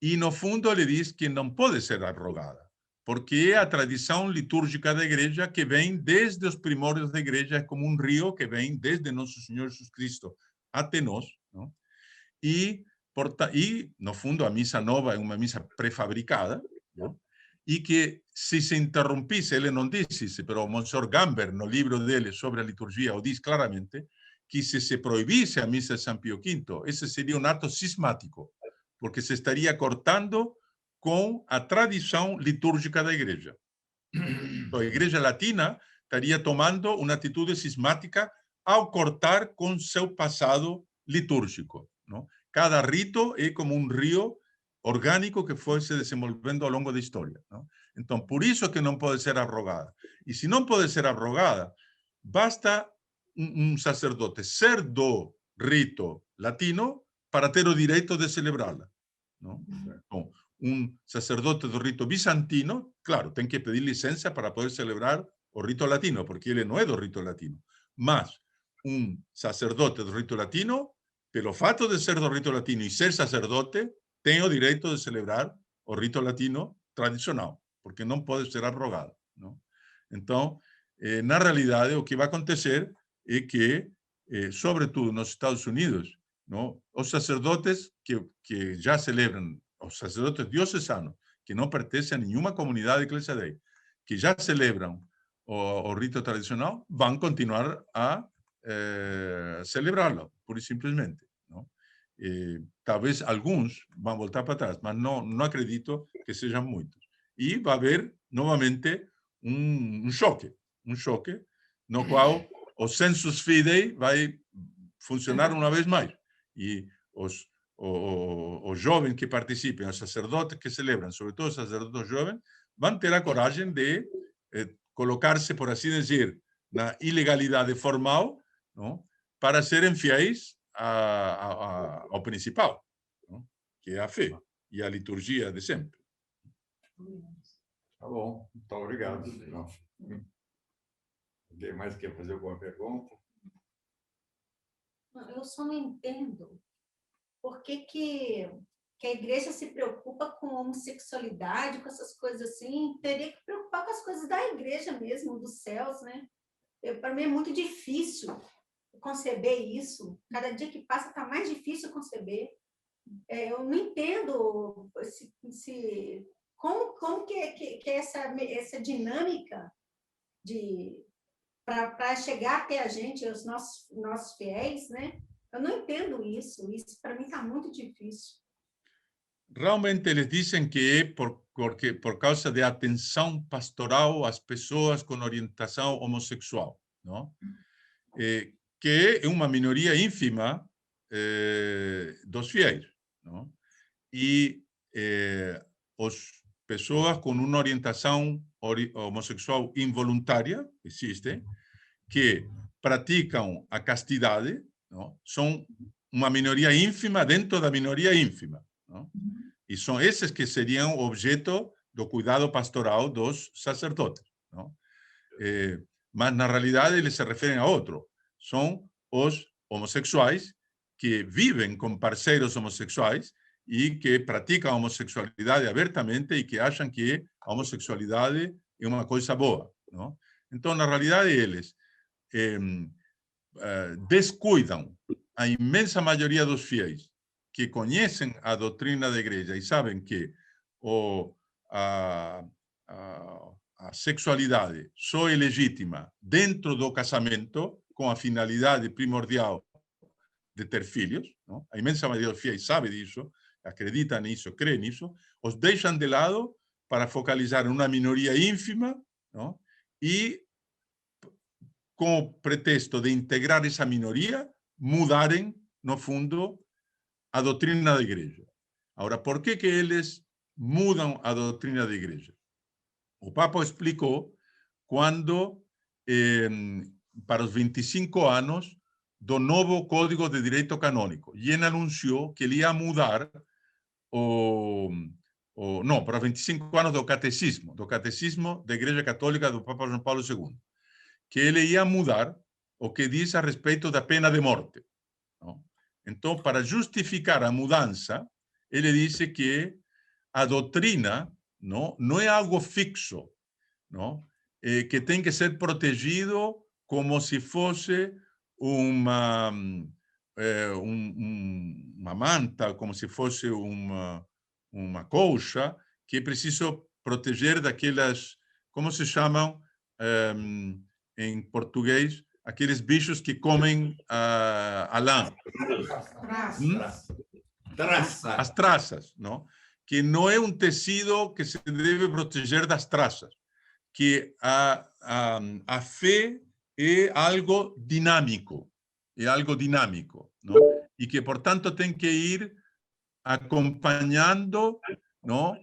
E, no fundo, ele diz que não pode ser abrogada, porque é a tradição litúrgica da igreja que vem desde os primórdios da igreja, é como um rio que vem desde Nosso Senhor Jesus Cristo até nós. E, no fundo, a missa nova é uma missa prefabricada, e que, se interrompisse, ele não disse isso, mas o Monsignor Gamber, no livro dele sobre a liturgia, o diz claramente, que se proibisse a missa de São Pio V, esse seria um ato cismático, porque se estaria cortando com a tradição litúrgica da igreja. Então, a igreja latina estaria tomando uma atitude cismática ao cortar com seu passado litúrgico. Cada rito é como um rio orgânico que foi se desenvolvendo ao longo da história. Então, por isso que não pode ser abrogada. E se não pode ser abrogada, basta um sacerdote ser do rito latino para ter o direito de celebrá-la. Bom, um sacerdote do rito bizantino, claro, tem que pedir licença para poder celebrar o rito latino, porque ele não é do rito latino. Mas um sacerdote do rito latino pelo fato de ser do rito latino e ser sacerdote, tem o direito de celebrar o rito latino tradicional, porque não pode ser abrogado, não? Então, na realidade, o que vai acontecer é que, sobretudo nos Estados Unidos, não, os sacerdotes que já celebram, os sacerdotes diocesanos, que não pertencem a nenhuma comunidade Ecclesia Dei, que já celebram o rito tradicional, vão continuar a celebrá-lo, pura e simplesmente, não? Talvez alguns vão voltar para trás, mas não acredito que sejam muitos. E vai haver, novamente, um choque no qual o sensus fidei vai funcionar uma vez mais. E os jovens que participem, os sacerdotes que celebram, sobretudo os sacerdotes jovens, vão ter a coragem de colocar-se, por assim dizer, na ilegalidade formal, não? Para serem fiéis ao principal, não? Que é a fé e a liturgia de sempre. Tá bom, muito obrigado. Alguém mais quer fazer alguma pergunta? Eu só não entendo por que a igreja se preocupa com homossexualidade, com essas coisas assim. Teria que preocupar com as coisas da igreja mesmo, dos céus, né? Para mim é muito difícil conceber isso. Cada dia que passa está mais difícil conceber. Eu não entendo como que é essa dinâmica para chegar até a gente, os nossos fiéis, né? Eu não entendo isso. Isso para mim está muito difícil. Realmente eles dizem que é por causa de atenção pastoral às pessoas com orientação homossexual, não? Que é uma minoria ínfima dos fiéis, não? E as pessoas com uma orientação homossexual involuntária, existem, que praticam a castidade, não? São uma minoria ínfima dentro da minoria ínfima, não? E são esses que seriam objeto do cuidado pastoral dos sacerdotes, não? Mas, na realidade, eles se referem a outro. São os homossexuais que vivem com parceiros homossexuais e que praticam a homossexualidade abertamente e que acham que a homossexualidade é uma coisa boa, não? Então, na realidade, eles descuidam a imensa maioria dos fiéis que conhecem a doutrina da igreja e sabem que a sexualidade só é legítima dentro do casamento com a finalidade primordial de ter filhos, não? A imensa maioria dos fiéis sabe disso, acredita nisso, crê nisso, os deixam de lado para focalizar em uma minoria ínfima, não? E, com o pretexto de integrar essa minoria, mudarem, no fundo, a doutrina da igreja. Agora, por que eles mudam a doutrina da igreja? O Papa explicou quando, para os 25 anos do novo Código de Direito Canônico, e ele anunciou que ele ia mudar para os 25 anos do catecismo da Igreja Católica do Papa João Paulo II, que ele ia mudar o que diz a respeito da pena de morte, não? Então, para justificar a mudança, ele disse que a doutrina não é algo fixo, não? Que tem que ser protegido como se fosse uma manta, como se fosse uma colcha, que é preciso proteger daquelas, como se chamam em português, aqueles bichos que comem a lã. As traças, não? Que não é um tecido que se deve proteger das traças, que a fé é algo dinâmico, não? E que, portanto, tem que ir acompanhando, não?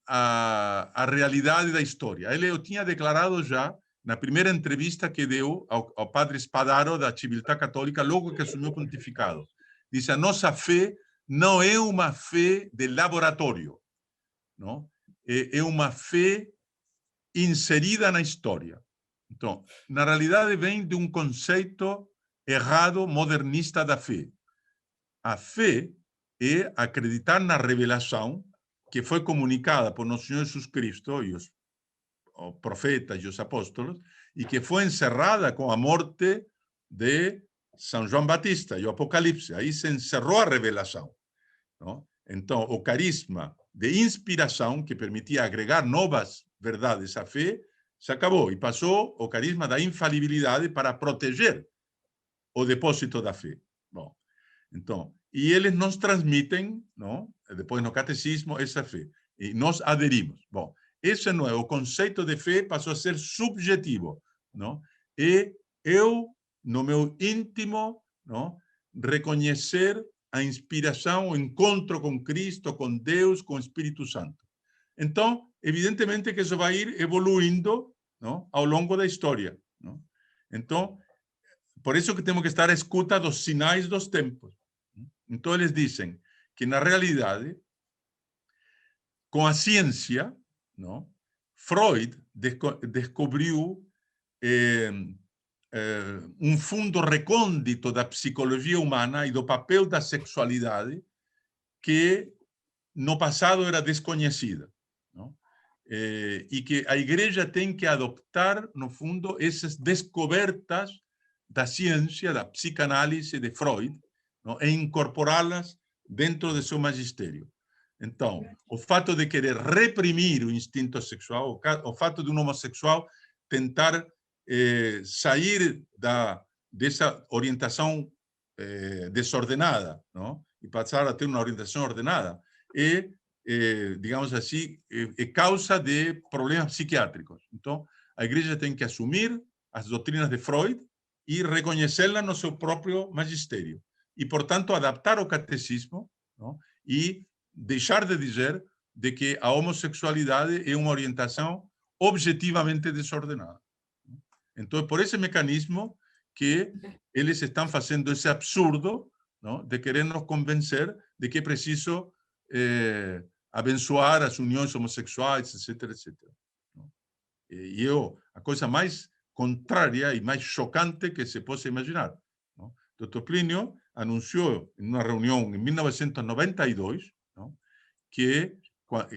A realidade da história. Eu tinha declarado já, na primeira entrevista que deu ao padre Spadaro da Civiltà Católica, logo que assumiu o pontificado. Disse: a nossa fé não é uma fé de laboratório, não? É uma fé inserida na história. Então, na realidade, vem de um conceito errado modernista da fé. A fé é acreditar na revelação que foi comunicada por nosso Senhor Jesus Cristo e os profetas e os apóstolos, e que foi encerrada com a morte de São João Batista e o Apocalipse. Aí se encerrou a revelação, não? Então, o carisma de inspiração, que permitia agregar novas verdades à fé, se acabou e passou o carisma da infalibilidade para proteger o depósito da fé. Bom, então, e eles nos transmitem, não? Depois no catecismo, essa fé. E nós aderimos. Bom, esse não é o conceito de fé, passou a ser subjetivo, não? E eu, no meu íntimo, não? Reconhecer a inspiração, o encontro com Cristo, com Deus, com o Espírito Santo. Então, evidentemente que isso vai ir evoluindo, não? Ao longo da história, não? Então, por isso que temos que estar à escuta dos sinais dos tempos. Então, eles dizem que, na realidade, com a ciência, não? Freud descobriu um fundo recôndito da psicologia humana e do papel da sexualidade que no passado era desconhecida, não? E que a igreja tem que adoptar, no fundo, essas descobertas da ciência, da psicanálise de Freud, não? E incorporá-las dentro de seu magistério. Então, o fato de querer reprimir o instinto sexual, o fato de um homossexual tentar sair dessa orientação desordenada, não? E passar a ter uma orientação ordenada, digamos assim, é causa de problemas psiquiátricos. Então, a igreja tem que assumir as doutrinas de Freud e reconhecê-las no seu próprio magistério. E, portanto, adaptar o catecismo, não? E deixar de dizer de que a homossexualidade é uma orientação objetivamente desordenada. Então, é por esse mecanismo que eles estão fazendo esse absurdo, não? De querer nos convencer de que é preciso abençoar as uniões homossexuais, etc, etc. E a coisa mais contrária e mais chocante que se possa imaginar, não? Dr. Plínio anunciou em uma reunião em 1992, não? Que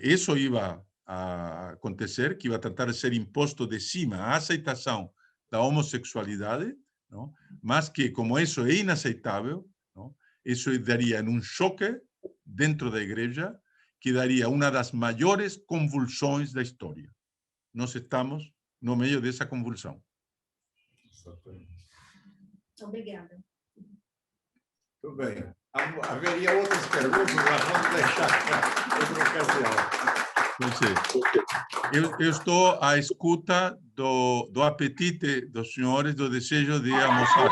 isso ia a acontecer, que ia tratar de ser imposto de cima a aceitação da homossexualidade, não? Mas que, como isso é inaceitável, não? Isso daria um choque dentro da igreja que daria uma das maiores convulsões da história. Nós estamos no meio dessa convulsão. Obrigada. Tudo bem. Haveria outras perguntas, mas vamos deixar para outra ocasião. Eu estou à escuta do apetite dos senhores, do desejo de almoçar.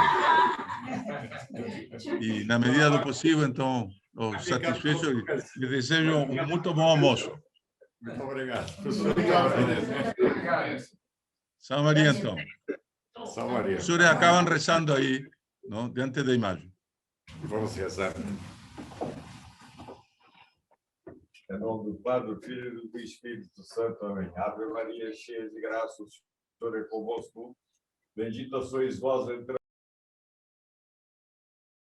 E, na medida do possível, então, os satisfecho e desejo um muito bom almoço. Muito obrigado. São Maria, então. São Maria. Os senhores acabam rezando aí, não? Diante da imagem. Vamos rezar. Em nome do Pai, do Filho e do Espírito Santo. Amém. Ave Maria, cheia de graça, o Senhor é convosco. Bendita sois vós entre